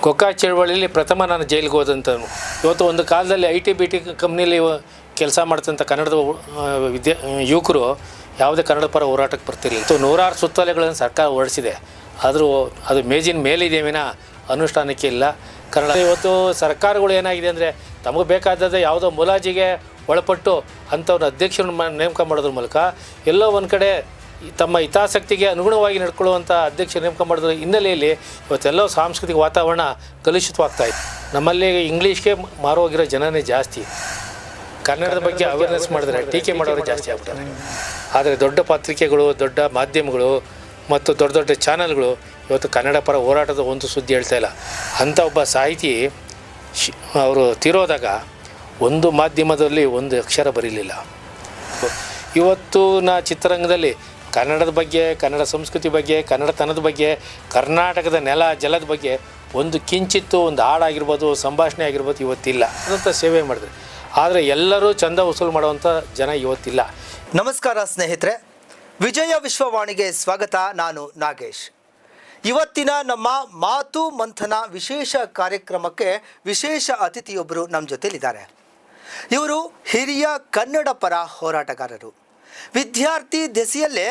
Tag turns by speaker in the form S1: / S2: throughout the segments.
S1: ಕೊಕ್ಕಾ ಚಳವಳಿಯಲ್ಲಿ ಪ್ರಥಮ ನಾನು ಜೈಲಿಗೆ ಹೋದಂಥವನು. ಇವತ್ತು ಒಂದು ಕಾಲದಲ್ಲಿ IT ಕಂಪ್ನಿಯಲ್ಲಿ ಕೆಲಸ ಮಾಡ್ತಂಥ ಕನ್ನಡದ ಯುವಕರು ಯಾವುದೇ ಕನ್ನಡ ಪರ ಹೋರಾಟಕ್ಕೆ ಬರ್ತಿರಲಿಲ್ಲ. ನೂರಾರು ಸುತ್ತೋಲೆಗಳನ್ನು ಸರ್ಕಾರ ಹೊರಡಿಸಿದೆ, ಆದರೂ ಅದು ಮೇಜಿನ ಮೇಲಿದೆ ವಿನ ಅನುಷ್ಠಾನಕ್ಕೆ ಇಲ್ಲ. ಕನ್ನಡ ಇವತ್ತು ಸರ್ಕಾರಗಳು ಏನಾಗಿದೆ ಅಂದರೆ ತಮಗೆ ಬೇಕಾದದ್ದು ಯಾವುದೋ ಮುಲಾಜಿಗೆ ಒಳಪಟ್ಟು ಅಂಥವ್ರ ಅಧ್ಯಕ್ಷರನ್ನ ನೇಮಕ ಮಾಡೋದ್ರ ಮೂಲಕ ಎಲ್ಲೋ ಒಂದು ಕಡೆ ತಮ್ಮ ಹಿತಾಸಕ್ತಿಗೆ ಅನುಗುಣವಾಗಿ ನಡ್ಕೊಳ್ಳುವಂಥ ಅಧ್ಯಕ್ಷ ನೇಮಕ ಮಾಡೋದ್ರ ಹಿನ್ನೆಲೆಯಲ್ಲಿ ಇವತ್ತೆಲ್ಲೋ ಸಾಂಸ್ಕೃತಿಕ ವಾತಾವರಣ ಕಲುಷಿತವಾಗ್ತಾಯಿತ್ತು. ನಮ್ಮಲ್ಲಿ ಇಂಗ್ಲೀಷ್ಗೆ ಮಾರೋಗಿರೋ ಜನನೇ ಜಾಸ್ತಿ. ಕನ್ನಡದ ಬಗ್ಗೆ ಅವೇರ್ನೆಸ್ ಮಾಡಿದ್ರೆ ಟೀಕೆ ಮಾಡೋರು ಜಾಸ್ತಿ ಆಗ್ಬಿಟ್ಟಾರೆ. ಆದರೆ ದೊಡ್ಡ ಪತ್ರಿಕೆಗಳು, ದೊಡ್ಡ ಮಾಧ್ಯಮಗಳು ಮತ್ತು ದೊಡ್ಡ ದೊಡ್ಡ ಚಾನಲ್ಗಳು ಇವತ್ತು ಕನ್ನಡ ಪರ ಹೋರಾಟದ ಒಂದು ಸುದ್ದಿ ಹೇಳ್ತಾ ಇಲ್ಲ. ಅಂಥ ಒಬ್ಬ ಸಾಹಿತಿ ಅವರು ತೀರೋದಾಗ ಒಂದು ಮಾಧ್ಯಮದಲ್ಲಿ ಒಂದು ಅಕ್ಷರ ಬರೀಲಿಲ್ಲ. ಇವತ್ತು ಚಿತ್ರರಂಗದಲ್ಲಿ ಕನ್ನಡದ ಬಗ್ಗೆ, ಕನ್ನಡ ಸಂಸ್ಕೃತಿ ಬಗ್ಗೆ, ಕನ್ನಡತನದ ಬಗ್ಗೆ, ಕರ್ನಾಟಕದ ನೆಲ ಜಲದ ಬಗ್ಗೆ ಒಂದು ಕಿಂಚಿತ್ತು ಒಂದು ಹಾಡಾಗಿರ್ಬೋದು, ಸಂಭಾಷಣೆ ಆಗಿರ್ಬೋದು ಇವತ್ತಿಲ್ಲ. ಅದಂಥ ಸೇವೆ ಮಾಡಿದ್ರೆ, ಆದರೆ ಎಲ್ಲರೂ ಚಂದ ವಸೂಲು ಮಾಡುವಂಥ ಜನ ಇವತ್ತಿಲ್ಲ.
S2: ನಮಸ್ಕಾರ ಸ್ನೇಹಿತರೆ, ವಿಜಯ ವಿಶ್ವವಾಣಿಗೆ ಸ್ವಾಗತ. ನಾನು ನಾಗೇಶ್. ಇವತ್ತಿನ ನಮ್ಮ ಮಾತು ಮಂಥನ ವಿಶೇಷ ಕಾರ್ಯಕ್ರಮಕ್ಕೆ ವಿಶೇಷ ಅತಿಥಿಯೊಬ್ಬರು ನಮ್ಮ ಜೊತೆಲಿದ್ದಾರೆ. ಇವರು ಹಿರಿಯ ಕನ್ನಡ ಪರ ಹೋರಾಟಗಾರರು, ವಿದ್ಯಾರ್ಥಿ ದೆಸೆಯಲ್ಲೇ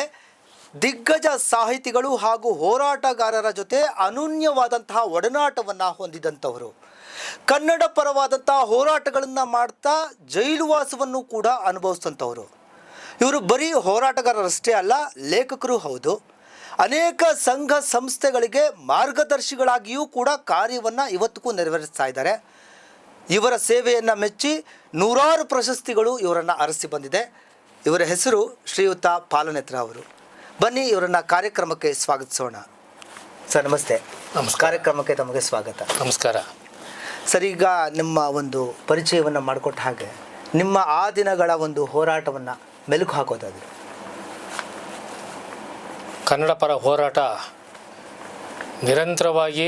S2: ದಿಗ್ಗಜ ಸಾಹಿತಿಗಳು ಹಾಗೂ ಹೋರಾಟಗಾರರ ಜೊತೆ ಅನನ್ಯವಾದಂತಹ ಒಡನಾಟವನ್ನು ಹೊಂದಿದಂಥವರು. ಕನ್ನಡ ಪರವಾದಂತಹ ಹೋರಾಟಗಳನ್ನು ಮಾಡ್ತಾ ಜೈಲುವಾಸವನ್ನು ಕೂಡ ಅನುಭವಿಸಿದಂಥವರು. ಇವರು ಬರೀ ಹೋರಾಟಗಾರರಷ್ಟೇ ಅಲ್ಲ, ಲೇಖಕರು ಹೌದು. ಅನೇಕ ಸಂಘ ಸಂಸ್ಥೆಗಳಿಗೆ ಮಾರ್ಗದರ್ಶಿಗಳಾಗಿಯೂ ಕೂಡ ಕಾರ್ಯವನ್ನು ಇವತ್ತಿಗೂ ನೆರವೇರಿಸ್ತಾ ಇದ್ದಾರೆ. ಇವರ ಸೇವೆಯನ್ನು ಮೆಚ್ಚಿ ನೂರಾರು ಪ್ರಶಸ್ತಿಗಳು ಇವರನ್ನು ಅರಸಿ ಬಂದಿದೆ. ಇವರ ಹೆಸರು ಶ್ರೀಯುತ ಪಾಲನೇತ್ರ ಅವರು. ಬನ್ನಿ ಇವರನ್ನು ಕಾರ್ಯಕ್ರಮಕ್ಕೆ ಸ್ವಾಗತಿಸೋಣ. ಸರ್ ನಮಸ್ತೆ.
S1: ನಮಸ್ಕಾರ.
S2: ಕಾರ್ಯಕ್ರಮಕ್ಕೆ ತಮಗೆ ಸ್ವಾಗತ.
S1: ನಮಸ್ಕಾರ
S2: ಸರ್, ಈಗ ನಿಮ್ಮ ಒಂದು ಪರಿಚಯವನ್ನು ಮಾಡಿಕೊಟ್ಟ ಹಾಗೆ ನಿಮ್ಮ ಆ ದಿನಗಳ ಒಂದು ಹೋರಾಟವನ್ನು ಮೆಲುಕು ಹಾಕೋದಾದರೆ.
S1: ಕನ್ನಡ ಪರ ಹೋರಾಟ ನಿರಂತರವಾಗಿ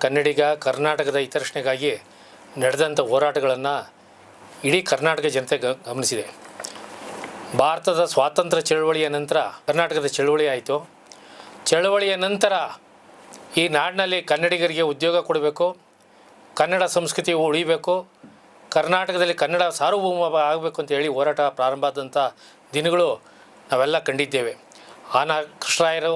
S1: ಕನ್ನಡಿಗ, ಕರ್ನಾಟಕದ ಹಿತರಕ್ಷಣೆಗಾಗಿ ನಡೆದಂಥ ಹೋರಾಟಗಳನ್ನು ಇಡೀ ಕರ್ನಾಟಕ ಜನತೆ ಗಮನಿಸಿದೆ. ಭಾರತದ ಸ್ವಾತಂತ್ರ್ಯ ಚಳವಳಿಯ ನಂತರ ಕರ್ನಾಟಕದ ಚಳವಳಿ ಆಯಿತು. ಚಳವಳಿಯ ನಂತರ ಈ ನಾಡಿನಲ್ಲಿ ಕನ್ನಡಿಗರಿಗೆ ಉದ್ಯೋಗ ಕೊಡಬೇಕು, ಕನ್ನಡ ಸಂಸ್ಕೃತಿ ಉಳಿಬೇಕು, ಕರ್ನಾಟಕದಲ್ಲಿ ಕನ್ನಡ ಸಾರ್ವಭೌಮ ಆಗಬೇಕು ಅಂತ ಹೇಳಿ ಹೋರಾಟ ಪ್ರಾರಂಭ ಆದಂಥ ದಿನಗಳು ನಾವೆಲ್ಲ ಕಂಡಿದ್ದೇವೆ. ಆನ ಕೃಷ್ಣರಾಯರು,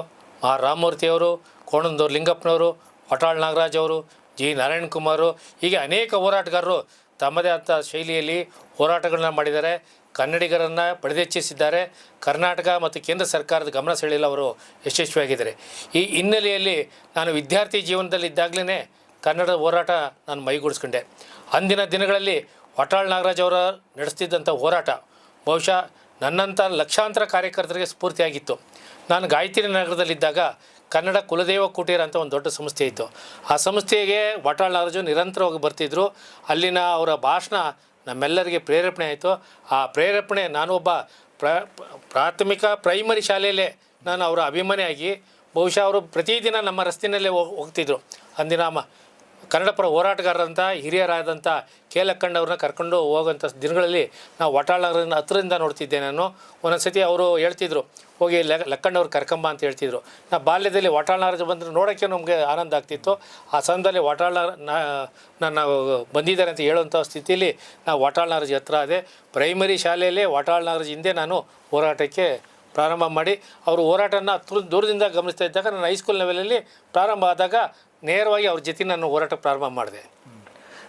S1: ರಾಮಮೂರ್ತಿಯವರು, ಕೋಣಂದೂರು ಲಿಂಗಪ್ಪನವರು, ವಟಾಳ್ ನಾಗರಾಜ್ ಅವರು, ಜಿ ನಾರಾಯಣ ಕುಮಾರು, ಹೀಗೆ ಅನೇಕ ಹೋರಾಟಗಾರರು ತಮ್ಮದೇ ಆದ ಶೈಲಿಯಲ್ಲಿ ಹೋರಾಟಗಳನ್ನ ಮಾಡಿದ್ದಾರೆ, ಕನ್ನಡಿಗರನ್ನು ಪಡೆದೆಚ್ಚಿಸಿದ್ದಾರೆ. ಕರ್ನಾಟಕ ಮತ್ತು ಕೇಂದ್ರ ಸರ್ಕಾರದ ಗಮನ ಸೆಳೆಯಲು ಅವರು ಯಶಸ್ವಿಯಾಗಿದ್ದಾರೆ. ಈ ಹಿನ್ನೆಲೆಯಲ್ಲಿ ನಾನು ವಿದ್ಯಾರ್ಥಿ ಜೀವನದಲ್ಲಿದ್ದಾಗಲೇ ಕನ್ನಡದ ಹೋರಾಟ ನಾನು ಮೈಗೂಡಿಸ್ಕೊಂಡೆ. ಅಂದಿನ ದಿನಗಳಲ್ಲಿ ವಟಾಳ್ ನಾಗರಾಜ್ ಅವರ ನಡೆಸ್ತಿದ್ದಂಥ ಹೋರಾಟ ಬಹುಶಃ ನನ್ನಂಥ ಲಕ್ಷಾಂತರ ಕಾರ್ಯಕರ್ತರಿಗೆ ಸ್ಫೂರ್ತಿಯಾಗಿತ್ತು. ನಾನು ಗಾಯತ್ರಿ ನಗರದಲ್ಲಿದ್ದಾಗ ಕನ್ನಡ ಕುಲದೇವ ಕುಟೀರ ಅಂತ ಒಂದು ದೊಡ್ಡ ಸಂಸ್ಥೆ ಇತ್ತು. ಆ ಸಂಸ್ಥೆಗೆ ವಟಾಳ್ ನಾಗರಾಜು ನಿರಂತರವಾಗಿ ಬರ್ತಿದ್ದರು. ಅಲ್ಲಿನ ಅವರ ಭಾಷಣ ನಮ್ಮೆಲ್ಲರಿಗೆ ಪ್ರೇರೇಪಣೆ ಆಯಿತು. ಆ ಪ್ರೇರೇಪಣೆ ನಾನು ಒಬ್ಬ ಪ್ರಾಥಮಿಕ ಪ್ರೈಮರಿ ಶಾಲೆಯಲ್ಲೇ ನಾನು ಅವರ ಅಭಿಮಾನಿಯಾಗಿ ಬಹುಶಃ ಅವರು ಪ್ರತಿದಿನ ನಮ್ಮ ರಸ್ತೆಯಲ್ಲೇ ಹೋಗ್ತಿದ್ರು. ಅಂದಿನ ಕನ್ನಡ ಪರ ಹೋರಾಟಗಾರರಂಥ ಹಿರಿಯರಾದಂಥ ಕೆ ಲಕ್ಕಣ್ಣವ್ರನ್ನ ಕರ್ಕೊಂಡು ಹೋಗೋಂಥ ದಿನಗಳಲ್ಲಿ ನಾವು ವಟಾಳ್ ನಾಗರಾಜನ ಹತ್ರದಿಂದ ನೋಡ್ತಿದ್ದೆ. ನಾನು ಒಂದೊಂದು ಸತಿ ಅವರು ಹೇಳ್ತಿದ್ರು, ಹೋಗಿ ಲಕ್ಕಣ್ಣವ್ರು ಕರ್ಕೊಂಬ ಅಂತ ಹೇಳ್ತಿದ್ರು. ನಾ ಬಾಲ್ಯದಲ್ಲಿ ವಟಾಳ್ ನಾಗರಾಜ್ ಬಂದರೆ ನೋಡೋಕ್ಕೆ ನಮಗೆ ಆನಂದ ಆಗ್ತಿತ್ತು. ಆ ಸಮಯದಲ್ಲಿ ವಟಾಳ್ ನಾನು ಬಂದಿದ್ದಾರೆ ಅಂತ ಹೇಳುವಂಥ ಸ್ಥಿತಿಯಲ್ಲಿ ನಾವು ವಟಾಳ್ ನಾಗರಾಜ್ ಹತ್ರ ಅದೇ ಪ್ರೈಮರಿ ಶಾಲೆಯಲ್ಲೇ ವಟಾಳ್ ನಾಗರಾಜ್ ಹಿಂದೆ ನಾನು ಹೋರಾಟಕ್ಕೆ ಪ್ರಾರಂಭ ಮಾಡಿ ಅವರು ಹೋರಾಟನ ದೂರದಿಂದ ಗಮನಿಸ್ತಾ ಇದ್ದಾಗ ನಾನು ಹೈಸ್ಕೂಲ್ ಲೆವೆಲಲ್ಲಿ ಪ್ರಾರಂಭ ಆದಾಗ ನೇರವಾಗಿ ಅವ್ರ ಜೊತೆ ನಾನು ಹೋರಾಟ ಪ್ರಾರಂಭ ಮಾಡಿದೆ.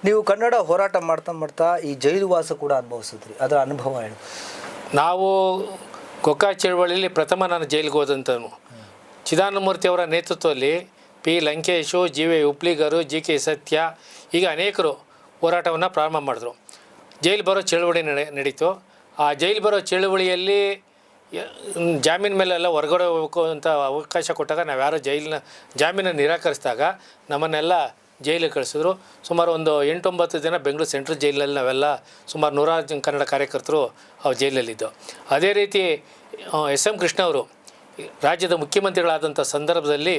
S2: ನೀವು ಕನ್ನಡ ಹೋರಾಟ ಮಾಡ್ತಾ ಈ ಜೈಲುವಾಸ ಕೂಡ ಅನುಭವಿಸಿದ್ರಿ, ಅದರ ಅನುಭವ ಹೇಳಿ.
S1: ನಾವು ಕೊಕ್ಕಾ ಚಳವಳಿಯಲ್ಲಿ ಪ್ರಥಮ ನಾನು ಜೈಲಿಗೆ ಹೋದಂಥವನು. ಚಿದಾನಂದಮೂರ್ತಿ ಅವರ ನೇತೃತ್ವದಲ್ಲಿ ಪಿ ಲಂಕೇಶು, ಜಿ ವಿ ಉಪ್ಲಿಗರು, ಜಿ ಕೆ ಸತ್ಯ, ಈಗ ಅನೇಕರು ಹೋರಾಟವನ್ನು ಪ್ರಾರಂಭ ಮಾಡಿದ್ರು. ಜೈಲು ಬರೋ ಚಳವಳಿ ನಡೀತು. ಆ ಜೈಲು ಬರೋ ಚಳವಳಿಯಲ್ಲಿ ಜಾಮೀನು ಮೇಲೆಲ್ಲ ಹೊರಗಡೆ ಹೋಗಬೇಕು ಅಂತ ಅವಕಾಶ ಕೊಟ್ಟಾಗ ನಾವು ಯಾರೋ ಜಾಮೀನನ್ನು ನಿರಾಕರಿಸಿದಾಗ ನಮ್ಮನ್ನೆಲ್ಲ ಜೈಲಿಗೆ ಕಳಿಸಿದ್ರು. ಸುಮಾರು ಒಂದು 8-9 ದಿನ ಬೆಂಗಳೂರು ಸೆಂಟ್ರಲ್ ಜೈಲಲ್ಲಿ ನಾವೆಲ್ಲ ಸುಮಾರು 100 ಜನ ಕನ್ನಡ ಕಾರ್ಯಕರ್ತರು ಅವ್ರು ಜೈಲಲ್ಲಿದ್ದು. ಅದೇ ರೀತಿ SM ಕೃಷ್ಣ ಅವರು ರಾಜ್ಯದ ಮುಖ್ಯಮಂತ್ರಿಗಳಾದಂಥ ಸಂದರ್ಭದಲ್ಲಿ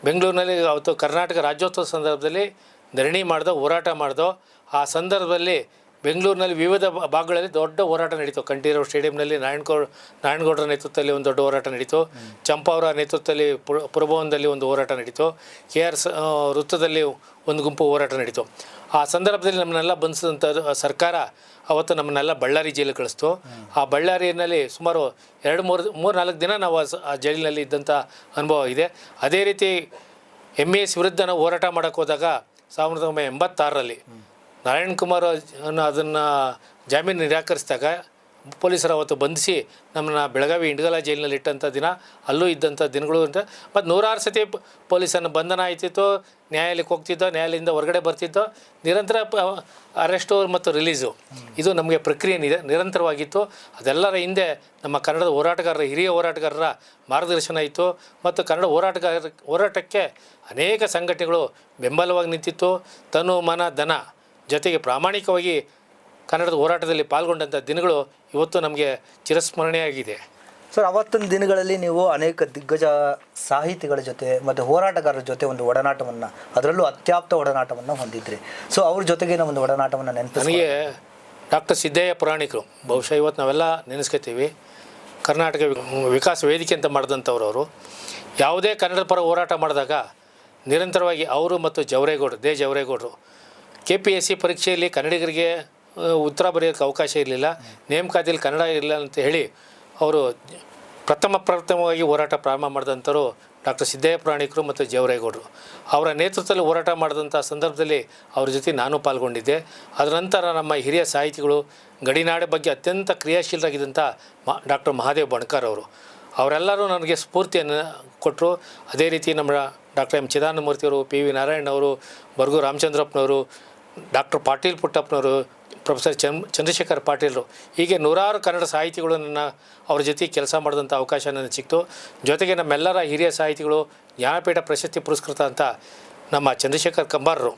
S1: ಬೆಂಗಳೂರಿನಲ್ಲಿ ಅವತ್ತು ಕರ್ನಾಟಕ ರಾಜ್ಯೋತ್ಸವ ಸಂದರ್ಭದಲ್ಲಿ ಧರಣಿ ಮಾಡ್ದೋ, ಹೋರಾಟ ಮಾಡ್ದೋ. ಆ ಸಂದರ್ಭದಲ್ಲಿ ಬೆಂಗಳೂರಿನಲ್ಲಿ ವಿವಿಧ ಭಾಗಗಳಲ್ಲಿ ದೊಡ್ಡ ಹೋರಾಟ ನಡೀತು. ಕಂಠೀರವ ಸ್ಟೇಡಿಯಂನಲ್ಲಿ ನಾರಾಯಣಗೌಡರ ನೇತೃತ್ವದಲ್ಲಿ ಒಂದು ದೊಡ್ಡ ಹೋರಾಟ ನಡೀತು. ಚಂಪಾವರ ನೇತೃತ್ವದಲ್ಲಿ ಪುರಭವನದಲ್ಲಿ ಒಂದು ಹೋರಾಟ ನಡೀತು. KR ವೃತ್ತದಲ್ಲಿ ಒಂದು ಗುಂಪು ಹೋರಾಟ ನಡೀತು. ಆ ಸಂದರ್ಭದಲ್ಲಿ ನಮ್ಮನ್ನೆಲ್ಲ ಬಂಧಿಸಿದಂಥ ಸರ್ಕಾರ ಅವತ್ತು ನಮ್ಮನ್ನೆಲ್ಲ ಬಳ್ಳಾರಿ ಜೈಲಿಗೆ ಕಳಿಸ್ತು. ಆ ಬಳ್ಳಾರಿಯಲ್ಲಿ ಸುಮಾರು 2-3-4 ದಿನ ನಾವು ಆ ಜೈಲಿನಲ್ಲಿ ಇದ್ದಂಥ ಅನುಭವ ಇದೆ. ಅದೇ ರೀತಿ MES ವಿರುದ್ಧ ನಾವು ಹೋರಾಟ ಮಾಡೋಕ್ಕೆ ಹೋದಾಗ 1986ರಲ್ಲಿ ನಾರಾಯಣ್ ಕುಮಾರ್ ಅದನ್ನು ಜಾಮೀನು ನಿರಾಕರಿಸಿದಾಗ ಪೊಲೀಸರು ಅವತ್ತು ಬಂಧಿಸಿ ನಮ್ಮನ್ನು ಬೆಳಗಾವಿ ಇಂಡ್ಗಲ ಜೈಲಿನಲ್ಲಿ ಇಟ್ಟಂಥ ದಿನ, ಅಲ್ಲೂ ಇದ್ದಂಥ ದಿನಗಳು ಅಂತ. ಮತ್ತು 100 ಸತಿ ಪೊಲೀಸನ್ನು ಬಂಧನ ಆಯ್ತಿತ್ತು, ನ್ಯಾಯಾಲಯಕ್ಕೆ ಹೋಗ್ತಿದ್ದೋ, ನ್ಯಾಯಾಲಯದಿಂದ ಹೊರಗಡೆ ಬರ್ತಿದ್ದೋ, ನಿರಂತರ ಅರೆಸ್ಟು ಮತ್ತು ರಿಲೀಸು, ಇದು ನಮಗೆ ಪ್ರಕ್ರಿಯೆ ನಿರಂತರವಾಗಿತ್ತು. ಅದೆಲ್ಲರ ಹಿಂದೆ ನಮ್ಮ ಕನ್ನಡದ ಹಿರಿಯ ಹೋರಾಟಗಾರರ ಮಾರ್ಗದರ್ಶನ ಇತ್ತು. ಮತ್ತು ಕನ್ನಡ ಹೋರಾಟಕ್ಕೆ ಅನೇಕ ಸಂಘಟನೆಗಳು ಬೆಂಬಲವಾಗಿ ನಿಂತಿತ್ತು. ತನು ಮನ ಧನ ಜೊತೆಗೆ ಪ್ರಾಮಾಣಿಕವಾಗಿ ಕನ್ನಡದ ಹೋರಾಟದಲ್ಲಿ ಪಾಲ್ಗೊಂಡಂಥ ದಿನಗಳು ಇವತ್ತು ನಮಗೆ ಚಿರಸ್ಮರಣೆಯಾಗಿದೆ.
S2: ಸರ್, ಅವತ್ತಿನ ದಿನಗಳಲ್ಲಿ ನೀವು ಅನೇಕ ದಿಗ್ಗಜ ಸಾಹಿತಿಗಳ ಜೊತೆ ಮತ್ತು ಹೋರಾಟಗಾರರ ಜೊತೆ ಒಂದು ಒಡನಾಟವನ್ನು, ಅದರಲ್ಲೂ ಅತ್ಯಾಪ್ತ ಒಡನಾಟವನ್ನು ಹೊಂದಿದ್ರಿ. ಸೊ ಅವ್ರ ಜೊತೆಗಿನ ಒಂದು ಒಡನಾಟವನ್ನು
S1: ನನಗೆ ಡಾಕ್ಟರ್ ಸಿದ್ದಯ್ಯ ಪುರಾಣಿಕರು ಬಹುಶಃ ಇವತ್ತು ನಾವೆಲ್ಲ ನೆನೆಸ್ಕೊತೀವಿ. ಕರ್ನಾಟಕ ವಿಕಾಸ ವೇದಿಕೆ ಅಂತ ಮಾಡಿದಂಥವ್ರು. ಅವರು ಯಾವುದೇ ಕನ್ನಡ ಪರ ಹೋರಾಟ ಮಾಡಿದಾಗ ನಿರಂತರವಾಗಿ ಅವರು ಮತ್ತು ಜವರೇಗೌಡರು KPSC ಪರೀಕ್ಷೆಯಲ್ಲಿ ಕನ್ನಡಿಗರಿಗೆ ಉತ್ತರ ಬರೆಯೋಕ್ಕೆ ಅವಕಾಶ ಇರಲಿಲ್ಲ, ನೇಮಕಾತಿಯಲ್ಲಿ ಕನ್ನಡ ಇರಲಿಲ್ಲ ಅಂತ ಹೇಳಿ ಅವರು ಪ್ರಥಮವಾಗಿ ಹೋರಾಟ ಪ್ರಾರಂಭ ಮಾಡಿದಂಥವ್ರು ಡಾಕ್ಟರ್ ಸಿದ್ದಯ್ಯ ಪುರಾಣಿಕರು ಮತ್ತು ಜವರೇಗೌಡರು. ಅವರ ನೇತೃತ್ವದಲ್ಲಿ ಹೋರಾಟ ಮಾಡಿದಂಥ ಸಂದರ್ಭದಲ್ಲಿ ಅವ್ರ ಜೊತೆ ನಾನು ಪಾಲ್ಗೊಂಡಿದ್ದೆ. ಅದರ ನಂತರ ನಮ್ಮ ಹಿರಿಯ ಸಾಹಿತಿಗಳು, ಗಡಿನಾಡ ಬಗ್ಗೆ ಅತ್ಯಂತ ಕ್ರಿಯಾಶೀಲರಾಗಿದ್ದಂಥ ಡಾಕ್ಟರ್ ಮಹಾದೇವ್ ಬಣಕಾರ್ ಅವರೆಲ್ಲರೂ ನನಗೆ ಸ್ಫೂರ್ತಿಯನ್ನು ಕೊಟ್ಟರು. ಅದೇ ರೀತಿ ನಮ್ಮ ಡಾಕ್ಟರ್ M ಚಿದಾನಂದಮೂರ್ತಿಯವರು, PV ನಾರಾಯಣ್ ಅವರು, ಬರ್ಗು ರಾಮಚಂದ್ರಪ್ಪನವರು, ಡಾಕ್ಟರ್ ಪಾಟೀಲ್ ಪುಟ್ಟಪ್ಪನವರು, ಪ್ರೊಫೆಸರ್ ಚಂದ್ರಶೇಖರ್ ಪಾಟೀಲರು, ಹೀಗೆ ನೂರಾರು ಕನ್ನಡ ಸಾಹಿತಿಗಳು ಅವ್ರ ಜೊತೆ ಕೆಲಸ ಮಾಡಿದಂಥ ಅವಕಾಶ ನನಗೆ ಸಿಕ್ತು. ಜೊತೆಗೆ ನಮ್ಮೆಲ್ಲರ ಹಿರಿಯ ಸಾಹಿತಿಗಳು, ಜ್ಞಾನಪೀಠ ಪ್ರಶಸ್ತಿ ಪುರಸ್ಕೃತ ಅಂತ ನಮ್ಮ ಚಂದ್ರಶೇಖರ್ ಕಂಬಾರರು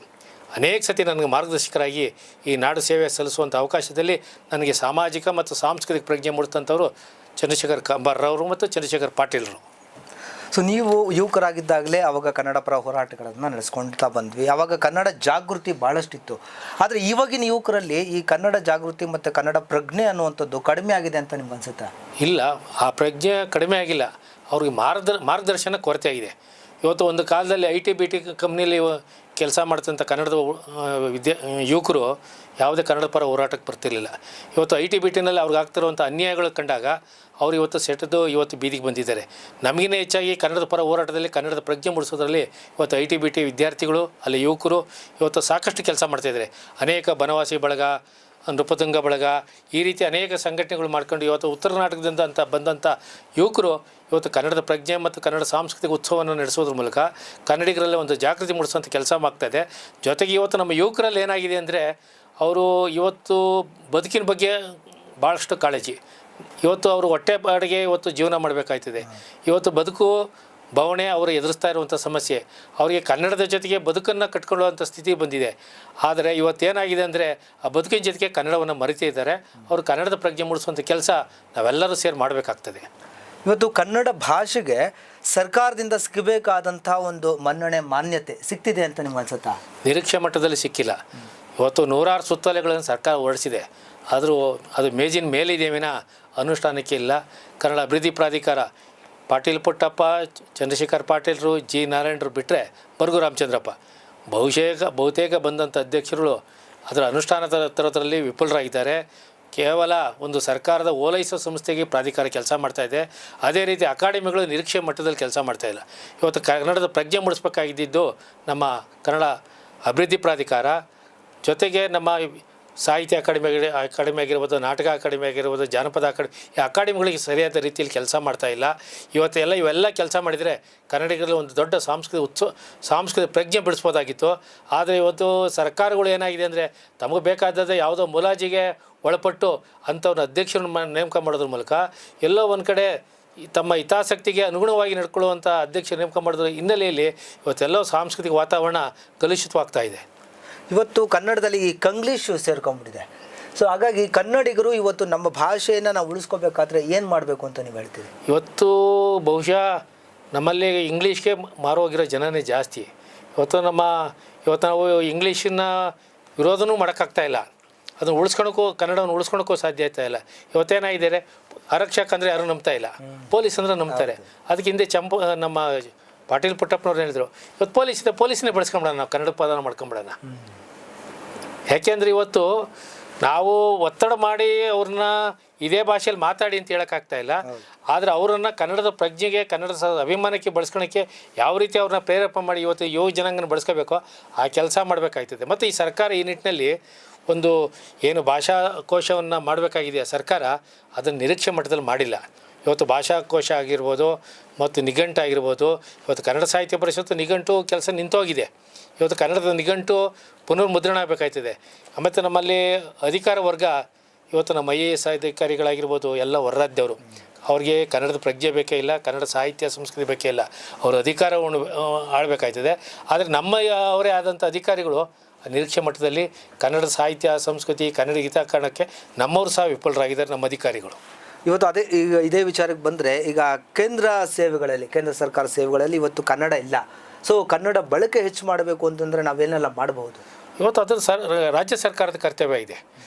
S1: ಅನೇಕ ಸತಿ ನನಗೆ ಮಾರ್ಗದರ್ಶಕರಾಗಿ ಈ ನಾಡು ಸೇವೆ ಸಲ್ಲಿಸುವಂಥ ಅವಕಾಶದಲ್ಲಿ ನನಗೆ ಸಾಮಾಜಿಕ ಮತ್ತು ಸಾಂಸ್ಕೃತಿಕ ಪ್ರಜ್ಞೆ ಮೂಡಿದಂಥವರು ಚಂದ್ರಶೇಖರ್ ಕಂಬಾರರವರು ಮತ್ತು ಚಂದ್ರಶೇಖರ್ ಪಾಟೀಲರು.
S2: ಸೊ ನೀವು ಯುವಕರಾಗಿದ್ದಾಗಲೇ ಆವಾಗ ಕನ್ನಡ ಪರ ಹೋರಾಟಗಳನ್ನು ನಡೆಸ್ಕೊಳ್ತಾ ಬಂದ್ವಿ. ಆವಾಗ ಕನ್ನಡ ಜಾಗೃತಿ ಭಾಳಷ್ಟಿತ್ತು. ಆದರೆ ಇವಾಗಿನ ಯುವಕರಲ್ಲಿ ಈ ಕನ್ನಡ ಜಾಗೃತಿ ಮತ್ತು ಕನ್ನಡ ಪ್ರಜ್ಞೆ ಅನ್ನುವಂಥದ್ದು ಕಡಿಮೆ ಆಗಿದೆ ಅಂತ ನಿಮ್ಗೆ ಅನಿಸುತ್ತಾ? ಇಲ್ಲ,
S1: ಆ ಪ್ರಜ್ಞೆ ಕಡಿಮೆ ಆಗಿಲ್ಲ, ಅವ್ರಿಗೆ ಮಾರ್ಗದರ್ಶನ ಕೊರತೆ ಆಗಿದೆ. ಇವತ್ತು ಒಂದು ಕಾಲದಲ್ಲಿ IT-BT ಕಂಪ್ನಿಯಲ್ಲಿ ಕೆಲಸ ಮಾಡ್ತಂಥ ಕನ್ನಡದ ಯುವಕರು ಯಾವುದೇ ಕನ್ನಡ ಪರ ಹೋರಾಟಕ್ಕೆ ಬರ್ತಿರಲಿಲ್ಲ. ಇವತ್ತು IT-BTನಲ್ಲಿ ಅವ್ರಿಗೆ ಆಗ್ತಿರುವಂಥ ಅನ್ಯಾಯಗಳು ಕಂಡಾಗ ಅವರು ಇವತ್ತು ಇವತ್ತು ಬೀದಿಗೆ ಬಂದಿದ್ದಾರೆ. ನಮಗಿನ್ನ ಹೆಚ್ಚಾಗಿ ಕನ್ನಡದ ಪರ ಹೋರಾಟದಲ್ಲಿ ಕನ್ನಡದ ಪ್ರಜ್ಞೆ ಮೂಡಿಸೋದ್ರಲ್ಲಿ ಇವತ್ತು IT-BT ವಿದ್ಯಾರ್ಥಿಗಳು, ಅಲ್ಲಿ ಯುವಕರು ಇವತ್ತು ಸಾಕಷ್ಟು ಕೆಲಸ ಮಾಡ್ತಾಯಿದ್ದಾರೆ. ಅನೇಕ ಬನವಾಸಿ ಬಳಗ, ನೃಪತುಂಗ ಬಳಗ, ಈ ರೀತಿ ಅನೇಕ ಸಂಘಟನೆಗಳು ಮಾಡ್ಕೊಂಡು ಇವತ್ತು ಉತ್ತರ ಕರ್ನಾಟಕದಿಂದ ಬಂದಂಥ ಯುವಕರು ಇವತ್ತು ಕನ್ನಡದ ಪ್ರಜ್ಞೆ ಮತ್ತು ಕನ್ನಡ ಸಾಂಸ್ಕೃತಿಕ ಉತ್ಸವವನ್ನು ನಡೆಸೋದ್ರ ಮೂಲಕ ಕನ್ನಡಿಗರಲ್ಲಿ ಒಂದು ಜಾಗೃತಿ ಮೂಡಿಸುವಂಥ ಕೆಲಸ ಆಗ್ತಾಯಿದೆ. ಜೊತೆಗೆ ಇವತ್ತು ನಮ್ಮ ಯುವಕರಲ್ಲಿ ಏನಾಗಿದೆ ಅಂದರೆ ಅವರು ಇವತ್ತು ಬದುಕಿನ ಬಗ್ಗೆ ಭಾಳಷ್ಟು ಕಾಳಜಿ. ಇವತ್ತು ಅವರು ಹೊಟ್ಟೆ ಪಾಡಿಗೆ ಇವತ್ತು ಜೀವನ ಮಾಡಬೇಕಾಯ್ತದೆ. ಇವತ್ತು ಬದುಕು ಬವಣೆ ಅವರು ಎದುರಿಸ್ತಾ ಇರುವಂಥ ಸಮಸ್ಯೆ. ಅವರಿಗೆ ಕನ್ನಡದ ಜೊತೆಗೆ ಬದುಕನ್ನು ಕಟ್ಕೊಳ್ಳುವಂಥ ಸ್ಥಿತಿ ಬಂದಿದೆ. ಆದರೆ ಇವತ್ತೇನಾಗಿದೆ ಅಂದರೆ ಆ ಬದುಕಿನ ಜೊತೆಗೆ ಕನ್ನಡವನ್ನು ಮರೆತಿದ್ದಾರೆ. ಅವರು ಕನ್ನಡದ ಪ್ರಜ್ಞೆ ಮೂಡಿಸುವಂಥ ಕೆಲಸ ನಾವೆಲ್ಲರೂ ಸೇರಿ ಮಾಡಬೇಕಾಗ್ತದೆ.
S2: ಇವತ್ತು ಕನ್ನಡ ಭಾಷೆಗೆ ಸರ್ಕಾರದಿಂದ ಸಿಗಬೇಕಾದಂಥ ಒಂದು ಮಾನ್ಯತೆ ಸಿಗ್ತಿದೆ ಅಂತ ನಿಮ್ಗೆ ಅನ್ಸುತ್ತಾ?
S1: ನಿರೀಕ್ಷೆ ಮಟ್ಟದಲ್ಲಿ ಸಿಕ್ಕಿಲ್ಲ. ಇವತ್ತು ನೂರಾರು ಸುತ್ತೋಲೆಗಳನ್ನು ಸರ್ಕಾರ ಹೊರಡಿಸಿದೆ, ಆದರೂ ಅದು ಮೇಜಿನ ಮೇಲಿದೆ ವಿನ ಅನುಷ್ಠಾನಕ್ಕೆ ಇಲ್ಲ. ಕನ್ನಡ ಅಭಿವೃದ್ಧಿ ಪ್ರಾಧಿಕಾರ ಪಾಟೀಲ್ ಪುಟ್ಟಪ್ಪ, ಚಂದ್ರಶೇಖರ್ ಪಾಟೀಲರು, G ನಾರಾಯಣರು ಬಿಟ್ಟರೆ ಬರ್ಗು ರಾಮಚಂದ್ರಪ್ಪ ಬಹುತೇಕ ಬಂದಂಥ ಅಧ್ಯಕ್ಷರುಗಳು ಅದರ ಅನುಷ್ಠಾನ ತರೋದ್ರಲ್ಲಿ ವಿಫಲರಾಗಿದ್ದಾರೆ. ಕೇವಲ ಒಂದು ಸರ್ಕಾರದ ಓಲೈಸೋ ಸಂಸ್ಥೆಗೆ ಪ್ರಾಧಿಕಾರ ಕೆಲಸ ಮಾಡ್ತಾಯಿದೆ. ಅದೇ ರೀತಿ ಅಕಾಡೆಮಿಗಳು ನಿರೀಕ್ಷೆ ಮಟ್ಟದಲ್ಲಿ ಕೆಲಸ ಮಾಡ್ತಾಯಿಲ್ಲ. ಇವತ್ತು ಕನ್ನಡದ ಪ್ರಜ್ಞೆ ಮೂಡಿಸ್ಬೇಕಾಗಿದ್ದು ನಮ್ಮ ಕನ್ನಡ ಅಭಿವೃದ್ಧಿ ಪ್ರಾಧಿಕಾರ, ಜೊತೆಗೆ ನಮ್ಮ ಸಾಹಿತ್ಯ ಅಕಾಡೆಮಿ ಆಗಿರ್ಬೋದು, ನಾಟಕ ಅಕಾಡೆಮಿ ಆಗಿರ್ಬೋದು, ಜಾನಪದ ಈ ಅಕಾಡೆಮಿಗಳಿಗೆ ಸರಿಯಾದ ರೀತಿಯಲ್ಲಿ ಕೆಲಸ ಮಾಡ್ತಾಯಿಲ್ಲ. ಇವೆಲ್ಲ ಕೆಲಸ ಮಾಡಿದರೆ ಕನ್ನಡಿಗರಲ್ಲಿ ಒಂದು ದೊಡ್ಡ ಸಾಂಸ್ಕೃತಿಕ ಪ್ರಜ್ಞೆ ಬಿಡಿಸ್ಬೋದಾಗಿತ್ತು. ಆದರೆ ಇವತ್ತು ಸರ್ಕಾರಗಳು ಏನಾಗಿದೆ ಅಂದರೆ ತಮಗೆ ಬೇಕಾದದ್ದು ಯಾವುದೋ ಮುಲಾಜಿಗೆ ಒಳಪಟ್ಟು ಅಂಥವ್ರನ್ನ ಅಧ್ಯಕ್ಷರನ್ನ ನೇಮಕ ಮಾಡೋದ್ರ ಮೂಲಕ ಎಲ್ಲೋ ಒಂದು ಕಡೆ ತಮ್ಮ ಹಿತಾಸಕ್ತಿಗೆ ಅನುಗುಣವಾಗಿ ನಡ್ಕೊಳ್ಳುವಂಥ ಅಧ್ಯಕ್ಷ ನೇಮಕ ಮಾಡೋದ್ರ ಹಿನ್ನೆಲೆಯಲ್ಲಿ ಇವತ್ತೆಲ್ಲೋ ಸಾಂಸ್ಕೃತಿಕ ವಾತಾವರಣ ಕಲುಷಿತವಾಗ್ತಾ ಇದೆ.
S2: ಇವತ್ತು ಕನ್ನಡದಲ್ಲಿ ಈ ಕಂಗ್ಲೀಷು ಸೇರ್ಕೊಂಡ್ಬಿಟ್ಟಿದೆ. ಸೊ ಹಾಗಾಗಿ ಕನ್ನಡಿಗರು ಇವತ್ತು ನಮ್ಮ ಭಾಷೆಯನ್ನು ನಾವು ಉಳಿಸ್ಕೋಬೇಕಾದ್ರೆ ಏನು ಮಾಡಬೇಕು ಅಂತ ನೀವು ಹೇಳ್ತೀರಿ?
S1: ಇವತ್ತು ಬಹುಶಃ ನಮ್ಮಲ್ಲಿ ಇಂಗ್ಲೀಷ್ಗೆ ಮಾರೋಗಿರೋ ಜನನೇ ಜಾಸ್ತಿ. ಇವತ್ತು ನಾವು ಇಂಗ್ಲೀಷನ್ನ ವಿರೋಧನೂ ಮಾಡೋಕ್ಕಾಗ್ತಾಯಿಲ್ಲ. ಅದನ್ನು ಕನ್ನಡವನ್ನು ಉಳಿಸ್ಕೊಳಕ್ಕೂ ಸಾಧ್ಯ ಆಗ್ತಾ ಇಲ್ಲ. ಇವತ್ತೇನಾಗಿದ್ದಾರೆ, ಆರಕ್ಷಕ ಅಂದರೆ ಯಾರೂ ನಂಬ್ತಾ ಇಲ್ಲ, ಪೊಲೀಸ್ ಅಂದರೆ ನಂಬ್ತಾರೆ. ಅದಕ್ಕೆ ಹಿಂದೆ ನಮ್ಮ ಪಾಟೀಲ್ ಪುಟ್ಟಪ್ಪನವ್ರು ಹೇಳಿದರು, ಇವತ್ತು ಪೊಲೀಸನ್ನೇ ಬಳಸ್ಕೊಂಬಿಡೋಣ, ನಾವು ಕನ್ನಡ ಪದನ ಮಾಡ್ಕೊಂಬಿಡೋಣ. ಯಾಕೆಂದರೆ ಇವತ್ತು ನಾವು ಒತ್ತಡ ಮಾಡಿ ಅವ್ರನ್ನ ಇದೇ ಭಾಷೆಯಲ್ಲಿ ಮಾತಾಡಿ ಅಂತ ಹೇಳೋಕ್ಕಾಗ್ತಾ ಇಲ್ಲ. ಆದರೆ ಅವರನ್ನು ಕನ್ನಡದ ಪ್ರಜ್ಞೆಗೆ, ಕನ್ನಡದ ಅಭಿಮಾನಕ್ಕೆ ಬಳಸ್ಕೊಳಕ್ಕೆ ಯಾವ ರೀತಿ ಅವ್ರನ್ನ ಪ್ರೇರೇಪಣೆ ಮಾಡಿ ಇವತ್ತು ಯುವ ಜನಾಂಗನ ಬಳಸ್ಕೋಬೇಕೋ ಆ ಕೆಲಸ ಮಾಡಬೇಕಾಗ್ತದೆ. ಮತ್ತು ಈ ಸರ್ಕಾರ ಈ ನಿಟ್ಟಿನಲ್ಲಿ ಒಂದು ಏನು ಭಾಷಾಕೋಶವನ್ನು ಮಾಡಬೇಕಾಗಿದೆ ಸರ್ಕಾರ, ಅದನ್ನು ನಿರೀಕ್ಷೆ ಮಟ್ಟದಲ್ಲಿ ಮಾಡಿಲ್ಲ. ಇವತ್ತು ಭಾಷಾಕೋಶ ಆಗಿರ್ಬೋದು ಮತ್ತು ನಿಘಂಟು ಆಗಿರ್ಬೋದು, ಇವತ್ತು ಕನ್ನಡ ಸಾಹಿತ್ಯ ಪರಿಷತ್ತು ನಿಘಂಟು ಕೆಲಸ ನಿಂತೋಗಿದೆ. ಇವತ್ತು ಕನ್ನಡದ ನಿಘಂಟು ಪುನರ್ಮುದ್ರಣ ಆಗಬೇಕಾಯ್ತದೆ. ಮತ್ತು ನಮ್ಮಲ್ಲಿ ಅಧಿಕಾರ ವರ್ಗ ಇವತ್ತು ನಮ್ಮ IAS ಅಧಿಕಾರಿಗಳಾಗಿರ್ಬೋದು ಎಲ್ಲ ಹೊರರಾಜ್ಯದವರು, ಅವ್ರಿಗೆ ಕನ್ನಡದ ಪ್ರಜ್ಞೆ ಬೇಕೇ ಇಲ್ಲ, ಕನ್ನಡ ಸಾಹಿತ್ಯ ಸಂಸ್ಕೃತಿ ಬೇಕೇ ಇಲ್ಲ, ಅವರು ಅಧಿಕಾರವನ್ನು ಆಳಬೇಕಾಯ್ತದೆ. ಆದರೆ ನಮ್ಮ ಅವರೇ ಆದಂಥ ಅಧಿಕಾರಿಗಳು ನಿರೀಕ್ಷೆ ಮಟ್ಟದಲ್ಲಿ ಕನ್ನಡ ಸಾಹಿತ್ಯ ಸಂಸ್ಕೃತಿ ಕನ್ನಡ ಹಿತಕಾರಣಕ್ಕೆ ನಮ್ಮವರು ಸಹ ವಿಫಲರಾಗಿದ್ದಾರೆ ನಮ್ಮ ಅಧಿಕಾರಿಗಳು.
S2: ಇವತ್ತು ಈಗ ಇದೇ ವಿಚಾರಕ್ಕೆ ಬಂದರೆ, ಈಗ ಕೇಂದ್ರ ಸರ್ಕಾರ ಸೇವೆಗಳಲ್ಲಿ ಇವತ್ತು ಕನ್ನಡ ಇಲ್ಲ. ಸೊ ಕನ್ನಡ ಬಳಕೆ ಹೆಚ್ಚು ಮಾಡಬೇಕು ಅಂತಂದರೆ ನಾವೇನೆಲ್ಲ ಮಾಡಬಹುದು?
S1: ಇವತ್ತು ಅದು ರಾಜ್ಯ ಸರ್ಕಾರದ ಕರ್ತವ್ಯ ಇದೆ.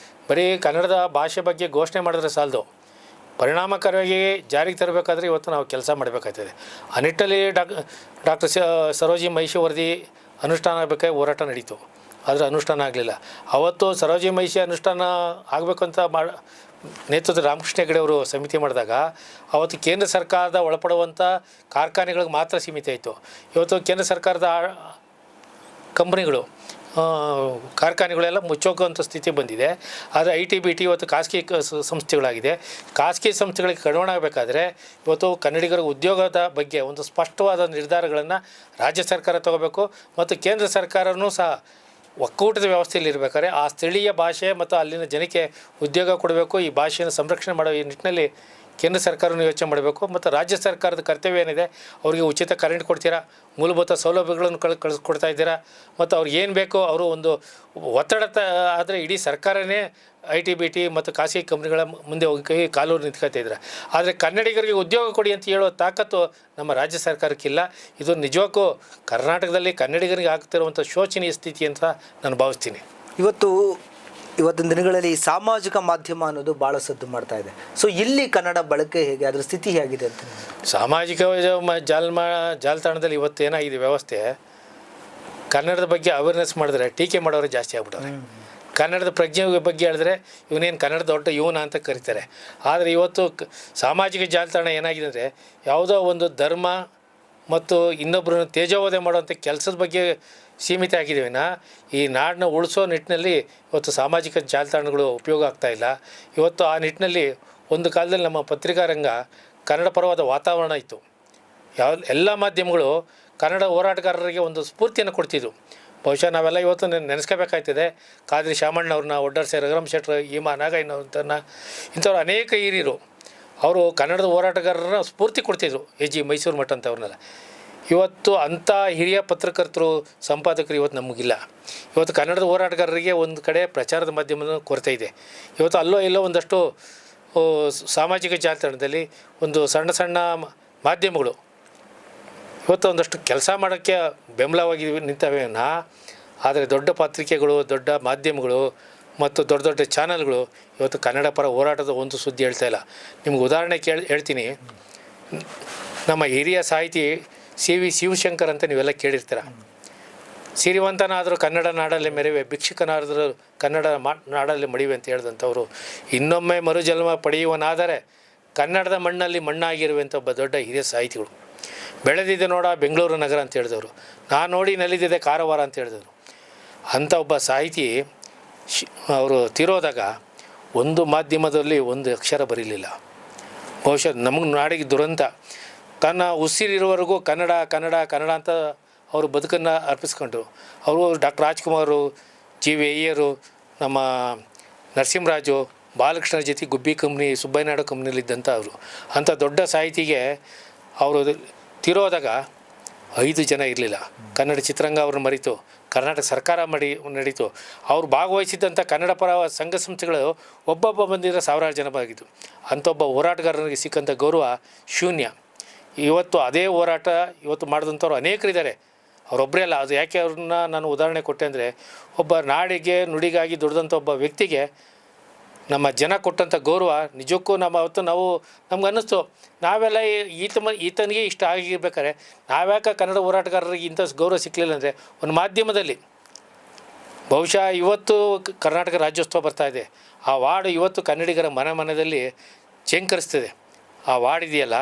S1: ಬರೀ ಕನ್ನಡದ ಭಾಷೆ ಬಗ್ಗೆ ಘೋಷಣೆ ಮಾಡಿದ್ರೆ ಸಾಲದು, ಪರಿಣಾಮಕಾರಿಯಾಗಿ ಜಾರಿಗೆ ತರಬೇಕಾದ್ರೆ ಇವತ್ತು ನಾವು ಕೆಲಸ ಮಾಡಬೇಕಾಗ್ತದೆ. ಆ ನಿಟ್ಟಲ್ಲಿ ಡಾಕ್ಟರ್ ಸರೋಜಿ ಮಹಿಷಿ ವರದಿ ಅನುಷ್ಠಾನ ಆಗಬೇಕಾಗಿ ಹೋರಾಟ ನಡೀತು, ಆದರೆ ಅನುಷ್ಠಾನ ಆಗಲಿಲ್ಲ. ಅವತ್ತು ಸರೋಜಿ ಮಹಿಷಿ ಅನುಷ್ಠಾನ ಆಗಬೇಕಂತ ನೇತೃತ್ವದ ರಾಮಕೃಷ್ಣ ಹೆಗಡೆ ಅವರು ಸಮಿತಿ ಮಾಡಿದಾಗ ಅವತ್ತು ಕೇಂದ್ರ ಸರ್ಕಾರದ ಒಳಪಡುವಂಥ ಕಾರ್ಖಾನೆಗಳಿಗೆ ಮಾತ್ರ ಸೀಮಿತ ಇತ್ತು. ಇವತ್ತು ಕೇಂದ್ರ ಸರ್ಕಾರದ ಕಂಪ್ನಿಗಳು, ಕಾರ್ಖಾನೆಗಳೆಲ್ಲ ಮುಚ್ಚೋಗುವಂಥ ಸ್ಥಿತಿ ಬಂದಿದೆ. ಆದರೆ IT-BT ಇವತ್ತು ಖಾಸಗಿ ಸಂಸ್ಥೆಗಳಾಗಿದೆ. ಖಾಸಗಿ ಸಂಸ್ಥೆಗಳಿಗೆ ಕಡಿವಾಣ ಆಗಬೇಕಾದ್ರೆ ಇವತ್ತು ಕನ್ನಡಿಗರ ಉದ್ಯೋಗದ ಬಗ್ಗೆ ಒಂದು ಸ್ಪಷ್ಟವಾದ ನಿರ್ಧಾರಗಳನ್ನು ರಾಜ್ಯ ಸರ್ಕಾರ ತಗೋಬೇಕು. ಮತ್ತು ಕೇಂದ್ರ ಸರ್ಕಾರವೂ ಸಹ ಒಕ್ಕೂಟದ ವ್ಯವಸ್ಥೆಯಲ್ಲಿ ಇರಬೇಕಾದ್ರೆ ಆ ಸ್ಥಳೀಯ ಭಾಷೆ ಮತ್ತು ಅಲ್ಲಿನ ಜನಕ್ಕೆ ಉದ್ಯೋಗ ಕೊಡಬೇಕು. ಈ ಭಾಷೆಯನ್ನು ಸಂರಕ್ಷಣೆ ಮಾಡೋ ಈ ನಿಟ್ಟಿನಲ್ಲಿ ಕೇಂದ್ರ ಸರ್ಕಾರವನ್ನು ಯೋಚನೆ ಮಾಡಬೇಕು. ಮತ್ತು ರಾಜ್ಯ ಸರ್ಕಾರದ ಕರ್ತವ್ಯ ಏನಿದೆ, ಅವರಿಗೆ ಉಚಿತ ಕರೆಂಟ್ ಕೊಡ್ತೀರಾ, ಮೂಲಭೂತ ಸೌಲಭ್ಯಗಳನ್ನು ಕೊಡ್ತಾ ಇದ್ದೀರಾ, ಮತ್ತು ಅವ್ರಿಗೆ ಏನು ಬೇಕೋ ಅವರು ಒಂದು ಒತ್ತಡ ಆದರೆ ಇಡೀ ಸರ್ಕಾರನೇ IT-BT ಮತ್ತು ಖಾಸಗಿ ಕಂಪ್ನಿಗಳ ಮುಂದೆ ಹೋಗಿ ಕಾಲೂರು ನಿಂತ್ಕೊತಾ ಇದ್ದಾರೆ. ಆದರೆ ಕನ್ನಡಿಗರಿಗೆ ಉದ್ಯೋಗ ಕೊಡಿ ಅಂತ ಹೇಳೋ ತಾಕತ್ತು ನಮ್ಮ ರಾಜ್ಯ ಸರ್ಕಾರಕ್ಕಿಲ್ಲ. ಇದು ನಿಜಕ್ಕೂ ಕರ್ನಾಟಕದಲ್ಲಿ ಕನ್ನಡಿಗರಿಗೆ ಆಗ್ತಿರುವಂಥ ಶೋಚನೀಯ ಸ್ಥಿತಿ ಅಂತ ನಾನು ಭಾವಿಸ್ತೀನಿ.
S2: ಇವತ್ತಿನ ದಿನಗಳಲ್ಲಿ ಸಾಮಾಜಿಕ ಮಾಧ್ಯಮ ಅನ್ನೋದು ಭಾಳ ಸದ್ದು ಮಾಡ್ತಾ ಇದೆ. ಸೊ ಇಲ್ಲಿ ಕನ್ನಡ ಬಳಕೆ ಹೇಗೆ, ಅದರ ಸ್ಥಿತಿ ಹೇಗಿದೆ ಅಂತ?
S1: ಸಾಮಾಜಿಕ ಜಾಲತಾಣದಲ್ಲಿ ಇವತ್ತೇನಾಗಿದೆ ವ್ಯವಸ್ಥೆ, ಕನ್ನಡದ ಬಗ್ಗೆ ಅವೇರ್ನೆಸ್ ಮಾಡಿದ್ರೆ ಟೀಕೆ ಮಾಡೋರು ಜಾಸ್ತಿ ಆಗ್ಬಿಟ್ಟವ್ರೆ. ಕನ್ನಡದ ಪ್ರಜ್ಞೆ ಬಗ್ಗೆ ಹೇಳಿದ್ರೆ ಇವನೇನು ಕನ್ನಡ ದೊಡ್ಡ ಇವನ ಅಂತ ಕರೀತಾರೆ. ಆದರೆ ಇವತ್ತು ಸಾಮಾಜಿಕ ಜಾಲತಾಣ ಏನಾಗಿದೆ ಅಂದರೆ, ಯಾವುದೋ ಒಂದು ಧರ್ಮ ಮತ್ತು ಇನ್ನೊಬ್ಬರನ್ನು ತೇಜೋವಧೆ ಮಾಡುವಂಥ ಕೆಲಸದ ಬಗ್ಗೆ ಸೀಮಿತ ಆಗಿದ್ದೀವಿನ ಈ ನಾಡನ್ನ ಉಳಿಸೋ ನಿಟ್ಟಿನಲ್ಲಿ ಇವತ್ತು ಸಾಮಾಜಿಕ ಜಾಲತಾಣಗಳು ಉಪಯೋಗ ಆಗ್ತಾಯಿಲ್ಲ. ಇವತ್ತು ಆ ನಿಟ್ಟಿನಲ್ಲಿ ಒಂದು ಕಾಲದಲ್ಲಿ ನಮ್ಮ ಪತ್ರಿಕಾ ರಂಗ ಕನ್ನಡ ಪರವಾದ ವಾತಾವರಣ ಇತ್ತು. ಎಲ್ಲ ಮಾಧ್ಯಮಗಳು ಕನ್ನಡ ಹೋರಾಟಗಾರರಿಗೆ ಒಂದು ಸ್ಫೂರ್ತಿಯನ್ನು ಕೊಡ್ತಿದ್ವು. ಬಹುಶಃ ನಾವೆಲ್ಲ ಇವತ್ತು ನೆನೆಸ್ಕೋಬೇಕಾಗ್ತದೆ. ಖಾದ್ರಿ ಶಾಮಣ್ಣವ್ರನ್ನ, ಒಡ್ಡರ್ಸೆ ರಘುರಾಮ್ ಶೆಟ್ಟರ್, ಈಮಾ ನಾಗಯ್ಯನವ್ರನ್ನ, ಇಂಥವ್ರು ಅನೇಕ ಹಿರಿಯರು ಅವರು ಕನ್ನಡದ ಹೋರಾಟಗಾರರ ಸ್ಫೂರ್ತಿ ಕೊಡ್ತಿದ್ರು. AG ಮೈಸೂರು ಮಠ ಅಂತವ್ರನ್ನೆಲ್ಲ. ಇವತ್ತು ಅಂಥ ಹಿರಿಯ ಪತ್ರಕರ್ತರು, ಸಂಪಾದಕರು ಇವತ್ತು ನಮಗಿಲ್ಲ. ಇವತ್ತು ಕನ್ನಡದ ಹೋರಾಟಗಾರರಿಗೆ ಒಂದು ಕಡೆ ಪ್ರಚಾರದ ಮಾಧ್ಯಮದ ಕೊರತೆ ಇದೆ. ಇವತ್ತು ಅಲ್ಲೋ ಎಲ್ಲೋ ಒಂದಷ್ಟು ಸಾಮಾಜಿಕ ಜಾಲತಾಣದಲ್ಲಿ ಒಂದು ಸಣ್ಣ ಮಾಧ್ಯಮಗಳು ಇವತ್ತು ಒಂದಷ್ಟು ಕೆಲಸ ಮಾಡೋಕ್ಕೆ ಬೆಂಬಲವಾಗಿ ನಿಂತವೇನ. ಆದರೆ ದೊಡ್ಡ ಪತ್ರಿಕೆಗಳು, ದೊಡ್ಡ ಮಾಧ್ಯಮಗಳು ಮತ್ತು ದೊಡ್ಡ ಚಾನಲ್ಗಳು ಇವತ್ತು ಕನ್ನಡ ಪರ ಹೋರಾಟದ ಒಂದು ಸುದ್ದಿ ಹೇಳ್ತಾ ಇಲ್ಲ. ನಿಮ್ಗೆ ಉದಾಹರಣೆ ಹೇಳ್ತೀನಿ. ನಮ್ಮ ಹಿರಿಯ ಸಾಹಿತಿ CV ಶಿವಶಂಕರ್ ಅಂತ ನೀವೆಲ್ಲ ಕೇಳಿರ್ತೀರ. ಸಿರಿವಂತನಾದರೂ ಕನ್ನಡ ನಾಡಲ್ಲಿ ಮೆರೆವೆ, ಭಿಕ್ಷುಕನಾದರೂ ಕನ್ನಡ ನಾಡಲ್ಲಿ ಮಡಿವೆ ಅಂತ ಹೇಳಿದಂಥವ್ರು ಇನ್ನೊಮ್ಮೆ ಮರುಜನ್ಮ ಪಡೆಯುವನಾದರೆ ಕನ್ನಡದ ಮಣ್ಣಲ್ಲಿ ಮಣ್ಣಾಗಿರುವೆ ಅಂತ ಒಬ್ಬ ದೊಡ್ಡ ಹಿರಿಯ ಸಾಹಿತಿಗಳು. ಬೆಳೆದಿದೆ ನೋಡ ಬೆಂಗಳೂರು ನಗರ ಅಂತ ಹೇಳಿದವರು, ನಾನು ನೋಡಿ ನಲಿದಿದೆ ಕಾರವಾರ ಅಂತ ಹೇಳಿದವರು. ಅಂಥ ಒಬ್ಬ ಸಾಹಿತಿ ಅವರು ತೀರೋದಾಗ ಒಂದು ಮಾಧ್ಯಮದಲ್ಲಿ ಒಂದು ಅಕ್ಷರ ಬರೀಲಿಲ್ಲ. ಬಹುಶಃ ನಮಗೆ ನಾಡಿಗೆ ದುರಂತ. ತನ್ನ ಉಸಿರಿರುವವರೆಗೂ ಕನ್ನಡ ಕನ್ನಡ ಕನ್ನಡ ಅಂತ ಅವರು ಬದುಕನ್ನು ಅರ್ಪಿಸ್ಕೊಂಡ್ರು. ಅವರು ಡಾಕ್ಟರ್ ರಾಜ್ಕುಮಾರು, GV ಅಯ್ಯರು, ನಮ್ಮ ನರಸಿಂಹರಾಜು, ಬಾಲಕೃಷ್ಣರ ಜೊತೆ ಗುಬ್ಬಿ ಕಂಪ್ನಿ, ಸುಬ್ಬಯ್ಯನಾಡು ಕಂಪ್ನಿಲಿದ್ದಂಥ ಅವರು. ಅಂಥ ದೊಡ್ಡ ಸಾಹಿತಿಗೆ ಅವರು ತೀರೋದಾಗ 5 ಜನ ಇರಲಿಲ್ಲ. ಕನ್ನಡ ಚಿತ್ರರಂಗ ಅವ್ರನ್ನ ಮರಿತು, ಕರ್ನಾಟಕ ಸರ್ಕಾರ ನಡೀತು. ಅವ್ರು ಭಾಗವಹಿಸಿದ್ದಂಥ ಕನ್ನಡ ಪರ ಸಂಘ ಸಂಸ್ಥೆಗಳು ಒಬ್ಬೊಬ್ಬ ಬಂದಿರೋ ಸಾವಿರಾರು ಜನ ಆಗಿತ್ತು. ಅಂಥ ಒಬ್ಬ ಹೋರಾಟಗಾರನಿಗೆ ಸಿಕ್ಕಂಥ ಗೌರವ ಶೂನ್ಯ. ಇವತ್ತು ಅದೇ ಹೋರಾಟ ಇವತ್ತು ಮಾಡಿದಂಥವ್ರು ಅನೇಕರಿದ್ದಾರೆ. ಅವರೊಬ್ಬರೇ ಅಲ್ಲ. ಅದು ಯಾಕೆ ಅವ್ರನ್ನ ನಾನು ಉದಾಹರಣೆ ಕೊಟ್ಟೆ ಅಂದರೆ, ಒಬ್ಬ ನಾಡಿಗೆ ನುಡಿಗಾಗಿ ದುಡಿದಂಥ ಒಬ್ಬ ವ್ಯಕ್ತಿಗೆ ನಮ್ಮ ಜನ ಕೊಟ್ಟಂಥ ಗೌರವ ನಿಜಕ್ಕೂ ಅವತ್ತು ನಮ್ಗೆ ಅನ್ನಿಸ್ತು, ನಾವೆಲ್ಲ ಈತನಿಗೆ ಇಷ್ಟ ಆಗಿರ್ಬೇಕಾದ್ರೆ ನಾವ್ಯಾಕೆ ಕನ್ನಡ ಹೋರಾಟಗಾರರಿಗೆ ಇಂಥ ಗೌರವ ಸಿಕ್ಕಲಿಲ್ಲ ಅಂದರೆ, ಒಂದು ಮಾಧ್ಯಮದಲ್ಲಿ ಬಹುಶಃ ಇವತ್ತು ಕರ್ನಾಟಕ ರಾಜ್ಯೋತ್ಸವ ಬರ್ತಾಯಿದೆ, ಆ ವಾರ್ಡ್ ಇವತ್ತು ಕನ್ನಡಿಗರ ಮನದಲ್ಲಿ ಚೇಂಕರಿಸ್ತದೆ. ಆ ವಾರ್ಡ್ ಇದೆಯಲ್ಲ,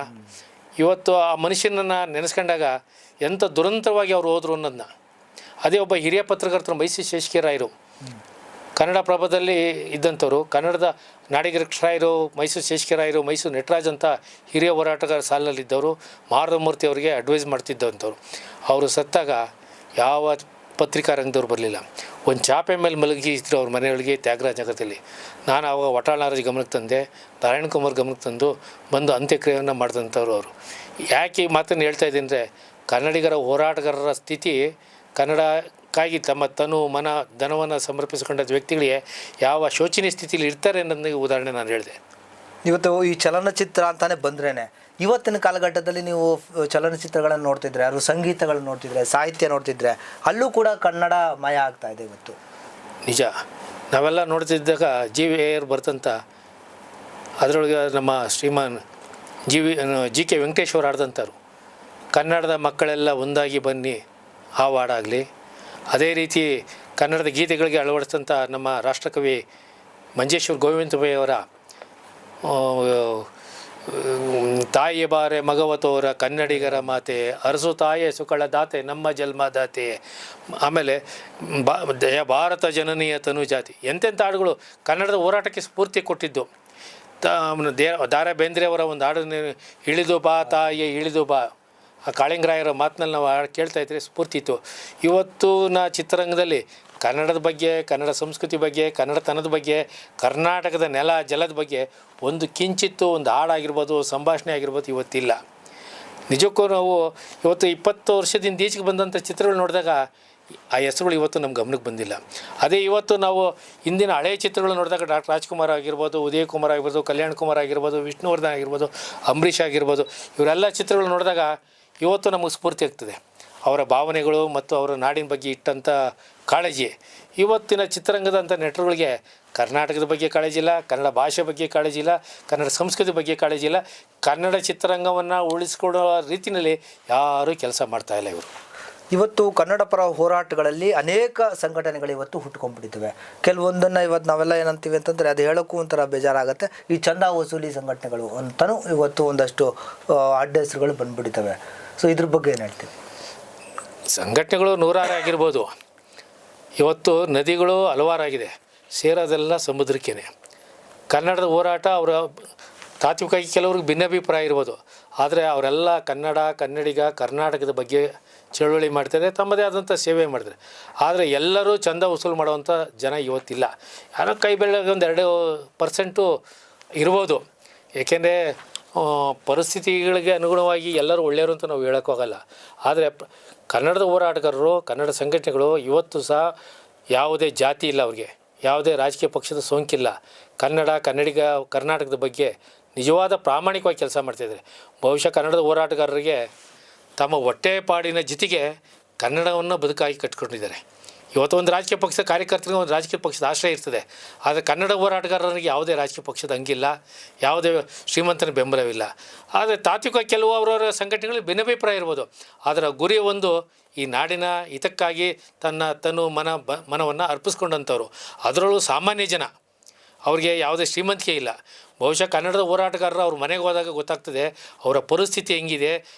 S1: ಇವತ್ತು ಆ ಮನುಷ್ಯನನ್ನು ನೆನೆಸ್ಕೊಂಡಾಗ ಎಂಥ ದುರಂತವಾಗಿ ಅವ್ರು ಹೋದರು ಅನ್ನೋದನ್ನ. ಅದೇ ಒಬ್ಬ ಹಿರಿಯ ಪತ್ರಕರ್ತರು ಮೈಸೂರು ಶೇಷಗಿರಿರಾಯರು, ಕನ್ನಡ ಪ್ರಭದಲ್ಲಿ ಇದ್ದಂಥವ್ರು, ಕನ್ನಡದ ನಾಡಿಗರಾಯರು, ಮೈಸೂರು ಶೇಷಗಿರಿರಾಯರು, ಮೈಸೂರು ನಟರಾಜ್ ಅಂತ ಹಿರಿಯ ಹೋರಾಟಗಾರ ಸಾಲಿನಲ್ಲಿದ್ದವರು, ಮಾಧವಮೂರ್ತಿ ಅವರಿಗೆ ಅಡ್ವೈಸ್ ಮಾಡ್ತಿದ್ದಂಥವ್ರು. ಅವರು ಸತ್ತಾಗ ಯಾವ ಪತ್ರಿಕಾ ರಂಗದವ್ರು ಬರಲಿಲ್ಲ. ಒಂದು ಚಾಪೆ ಮೇಲೆ ಮಲಗಿದ್ರು ಅವ್ರ ಮನೆಯೊಳಗೆ ತ್ಯಾಗರಾಜ ನಗರದಲ್ಲಿ. ನಾನು ಆವಾಗ ವಟಾಳ ನಾರಾಜ್ ಗಮನಕ್ಕೆ ತಂದೆ, ನಾರಾಯಣ ಕುಮಾರ್ ಗಮನಕ್ಕೆ ತಂದು ಬಂದು ಅಂತ್ಯಕ್ರಿಯೆಯನ್ನು ಮಾಡಿದಂಥವ್ರು ಅವರು. ಯಾಕೆ ಈ ಮಾತನ್ನು ಹೇಳ್ತಾ ಇದ್ದೀನಿ ಅಂದರೆ, ಕನ್ನಡಿಗರ ಹೋರಾಟಗಾರರ ಸ್ಥಿತಿ, ಕನ್ನಡಕ್ಕಾಗಿ ತಮ್ಮ ತನು ಮನ ಧನವನ್ನು ಸಮರ್ಪಿಸಿಕೊಂಡ ವ್ಯಕ್ತಿಗಳಿಗೆ ಯಾವ ಶೋಚನೀಯ ಸ್ಥಿತಿಯಲ್ಲಿ ಇರ್ತಾರೆ ಅನ್ನೋದಕ್ಕೆ ಉದಾಹರಣೆ ನಾನು ಹೇಳಿದೆ.
S2: ಇವತ್ತು ಈ ಚಲನಚಿತ್ರ ಅಂತಾನೆ ಬಂದ್ರೇ, ಇವತ್ತಿನ ಕಾಲಘಟ್ಟದಲ್ಲಿ ನೀವು ಚಲನಚಿತ್ರಗಳನ್ನು ನೋಡ್ತಿದ್ರೆ, ಅದು ಸಂಗೀತಗಳನ್ನು ನೋಡ್ತಿದ್ರೆ, ಸಾಹಿತ್ಯ ನೋಡ್ತಿದ್ರೆ, ಅಲ್ಲೂ ಕೂಡ ಕನ್ನಡ ಮಯ ಆಗ್ತಾ ಇದೆ ಇವತ್ತು.
S1: ನಿಜ. ನಾವೆಲ್ಲ ನೋಡ್ತಿದ್ದಾಗ GVR ಬರ್ತಂಥ ಅದರೊಳಗೆ ನಮ್ಮ ಶ್ರೀಮಾನ್ GK ವೆಂಕಟೇಶ್ ಅವರು ಆಡ್ದಂಥವ್ರು, ಕನ್ನಡದ ಮಕ್ಕಳೆಲ್ಲ ಒಂದಾಗಿ ಬನ್ನಿ ಆ ಹಾಡಾಗಲಿ, ಅದೇ ರೀತಿ ಕನ್ನಡದ ಗೀತೆಗಳಿಗೆ ಅಳವಡಿಸಿದಂಥ ನಮ್ಮ ರಾಷ್ಟ್ರಕವಿ ಮಂಜೇಶ್ವರ ಗೋವಿಂದಭೈಯವರ ತಾಯಿಯ ಬಾರೆ ಮಗವತೋರ ಕನ್ನಡಿಗರ ಮಾತೆ, ಅರಸು ತಾಯೆ ಸುಕಳ ದಾತೆ ನಮ್ಮ ಜನ್ಮದಾತೆ, ಆಮೇಲೆ ಭಾರತ ಜನನೀಯ ತನು ಜಾತಿ, ಎಂತೆಂಥ ಹಾಡುಗಳು ಕನ್ನಡದ ಹೋರಾಟಕ್ಕೆ ಸ್ಫೂರ್ತಿ ಕೊಟ್ಟಿದ್ದು. ದಾರಾ ಬೇಂದ್ರೆ ಅವರ ಒಂದು ಹಾಡನ್ನು ಇಳಿದು ಬಾ ತಾಯಿಯೇ ಇಳಿದು ಬಾ, ಆ ಕಾಳಿಂಗರಾಯರ ಮಾತಿನಲ್ಲಿ ನಾವು ಕೇಳ್ತಾ ಇದ್ರೆ ಸ್ಫೂರ್ತಿ ಇತ್ತು. ಇವತ್ತು ಚಿತ್ರರಂಗದಲ್ಲಿ ಕನ್ನಡದ ಬಗ್ಗೆ, ಕನ್ನಡ ಸಂಸ್ಕೃತಿ ಬಗ್ಗೆ, ಕನ್ನಡತನದ ಬಗ್ಗೆ, ಕರ್ನಾಟಕದ ನೆಲ ಜಲದ ಬಗ್ಗೆ ಒಂದು ಕಿಂಚಿತ್ತು ಒಂದು ಹಾಡಾಗಿರ್ಬೋದು, ಸಂಭಾಷಣೆ ಆಗಿರ್ಬೋದು ಇವತ್ತಿಲ್ಲ. ನಿಜಕ್ಕೂ ನಾವು ಇವತ್ತು 20 ವರ್ಷದಿಂದ ಈಚೆಗೆ ಬಂದಂಥ ಚಿತ್ರಗಳು ನೋಡಿದಾಗ ಆ ಹೆಸರುಗಳು ಇವತ್ತು ನಮ್ಮ ಗಮನಕ್ಕೆ ಬಂದಿಲ್ಲ. ಅದೇ ಇವತ್ತು ನಾವು ಇಂದಿನ ಹಳೆಯ ಚಿತ್ರಗಳು ನೋಡಿದಾಗ ಡಾಕ್ಟರ್ ರಾಜ್ಕುಮಾರ್ ಆಗಿರ್ಬೋದು, ಉದಯ್ ಕುಮಾರ್ ಆಗಿರ್ಬೋದು, ಕಲ್ಯಾಣ್ ಕುಮಾರ್ ಆಗಿರ್ಬೋದು, ವಿಷ್ಣುವರ್ಧನ್ ಆಗಿರ್ಬೋದು, ಅಂಬರೀಷ್ ಆಗಿರ್ಬೋದು, ಇವರೆಲ್ಲ ಚಿತ್ರಗಳು ನೋಡಿದಾಗ ಇವತ್ತು ನಮಗೆ ಸ್ಫೂರ್ತಿ ಆಗ್ತದೆ. ಅವರ ಭಾವನೆಗಳು ಮತ್ತು ಅವರ ನಾಡಿನ ಬಗ್ಗೆ ಇಟ್ಟಂಥ ಕಾಳಜಿ. ಇವತ್ತಿನ ಚಿತ್ರರಂಗದಂಥ ನಟರುಗಳಿಗೆ ಕರ್ನಾಟಕದ ಬಗ್ಗೆ ಕಾಳಜಿ ಇಲ್ಲ, ಕನ್ನಡ ಭಾಷೆ ಬಗ್ಗೆ ಕಾಳಜಿ ಇಲ್ಲ, ಕನ್ನಡ ಸಂಸ್ಕೃತಿ ಬಗ್ಗೆ ಕಾಳಜಿ ಇಲ್ಲ. ಕನ್ನಡ ಚಿತ್ರರಂಗವನ್ನು ಉಳಿಸ್ಕೊಡೋ ರೀತಿಯಲ್ಲಿ ಯಾರೂ ಕೆಲಸ ಮಾಡ್ತಾಯಿಲ್ಲ ಇವರು.
S2: ಇವತ್ತು ಕನ್ನಡ ಪರ ಹೋರಾಟಗಳಲ್ಲಿ ಅನೇಕ ಸಂಘಟನೆಗಳು ಇವತ್ತು ಹುಟ್ಕೊಂಡ್ಬಿಟ್ಟಿವೆ. ಕೆಲವೊಂದನ್ನು ಇವತ್ತು ನಾವೆಲ್ಲ ಏನಂತೀವಿ ಅಂತಂದರೆ, ಅದು ಹೇಳೋಕ್ಕೂ ಒಂಥರ ಬೇಜಾರಾಗುತ್ತೆ. ಈ ಚಂದ ವಸೂಲಿ ಸಂಘಟನೆಗಳು ಅಂತಲೂ ಇವತ್ತು ಒಂದಷ್ಟು ಅಡ್ಡ ಹೆಸರುಗಳು ಬಂದುಬಿಟ್ಟಿದ್ದಾವೆ. ಸೊ ಇದ್ರ ಬಗ್ಗೆ ಏನು ಹೇಳ್ತೀವಿ?
S1: ಸಂಘಟನೆಗಳು ನೂರಾರು ಆಗಿರ್ಬೋದು, ಇವತ್ತು ನದಿಗಳು ಹಲವಾರಾಗಿದೆ, ಸೇರೋದೆಲ್ಲ ಸಮುದ್ರಕ್ಕೇ. ಕನ್ನಡದ ಹೋರಾಟ ಅವರ ತಾತ್ವಿಕವಾಗಿ ಕೆಲವ್ರಿಗೆ ಭಿನ್ನಾಭಿಪ್ರಾಯ ಇರ್ಬೋದು, ಆದರೆ ಅವರೆಲ್ಲ ಕನ್ನಡಿಗ, ಕರ್ನಾಟಕದ ಬಗ್ಗೆ ಚಳುವಳಿ ಮಾಡ್ತಾರೆ, ತಮ್ಮದೇ ಆದಂಥ ಸೇವೆ ಮಾಡ್ತಾರೆ. ಆದರೆ ಎಲ್ಲರೂ ಚಂದ ವಸೂಲು ಮಾಡುವಂಥ ಜನ ಇವತ್ತಿಲ್ಲ. ಯಾರೋ ಕೈ ಬೆಳಗ್ಗೆ ಒಂದು 2% ಇರ್ಬೋದು. ಏಕೆಂದರೆ ಪರಿಸ್ಥಿತಿಗಳಿಗೆ ಅನುಗುಣವಾಗಿ ಎಲ್ಲರೂ ಒಳ್ಳೆಯವರು ಅಂತ ನಾವು ಹೇಳೋಕ್ಕಾಗಲ್ಲ. ಆದರೆ ಕನ್ನಡದ ಹೋರಾಟಗಾರರು, ಕನ್ನಡ ಸಂಘಟನೆಗಳು ಇವತ್ತು ಸಹ ಯಾವುದೇ ಜಾತಿ ಇಲ್ಲ, ಅವ್ರಿಗೆ ಯಾವುದೇ ರಾಜಕೀಯ ಪಕ್ಷದ ಸೋಂಕಿಲ್ಲ. ಕನ್ನಡಿಗ, ಕರ್ನಾಟಕದ ಬಗ್ಗೆ ನಿಜವಾದ ಪ್ರಾಮಾಣಿಕವಾಗಿ ಕೆಲಸ ಮಾಡ್ತಾಯಿದ್ದಾರೆ. ಬಹುಶಃ ಕನ್ನಡದ ಹೋರಾಟಗಾರರಿಗೆ ತಮ್ಮ ಹೊಟ್ಟೆಪಾಡಿನ ಜೊತೆಗೆ ಕನ್ನಡವನ್ನು ಬದುಕಾಗಿ ಕಟ್ಕೊಂಡಿದ್ದಾರೆ. ಇವತ್ತು ಒಂದು ರಾಜಕೀಯ ಪಕ್ಷದ ಕಾರ್ಯಕರ್ತರಿಗೆ ಒಂದು ರಾಜಕೀಯ ಪಕ್ಷದ ಆಶ್ರಯ ಇರ್ತದೆ, ಆದರೆ ಕನ್ನಡ ಹೋರಾಟಗಾರರಿಗೆ ಯಾವುದೇ ರಾಜಕೀಯ ಪಕ್ಷದ ಹಂಗಿಲ್ಲ, ಯಾವುದೇ ಶ್ರೀಮಂತನ ಬೆಂಬಲವಿಲ್ಲ. ಆದರೆ ತಾತ್ವಿಕ ಕೆಲವು ಅವರವರ ಸಂಘಟನೆಗಳಿಗೆ ಭಿನ್ನಾಭಿಪ್ರಾಯ ಇರ್ಬೋದು, ಆದರೆ ಗುರಿ ಒಂದು, ಈ ನಾಡಿನ ಹಿತಕ್ಕಾಗಿ ತನ್ನ ಮನವನ್ನು ಅರ್ಪಿಸ್ಕೊಂಡಂಥವ್ರು. ಅದರಲ್ಲೂ ಸಾಮಾನ್ಯ ಜನ, ಅವ್ರಿಗೆ ಯಾವುದೇ ಶ್ರೀಮಂತಿಕೆ ಇಲ್ಲ. ಬಹುಶಃ ಕನ್ನಡದ ಹೋರಾಟಗಾರರು ಅವ್ರ ಮನೆಗೆ ಹೋದಾಗ ಗೊತ್ತಾಗ್ತದೆ ಅವರ ಪರಿಸ್ಥಿತಿ ಹೆಂಗಿದೆ.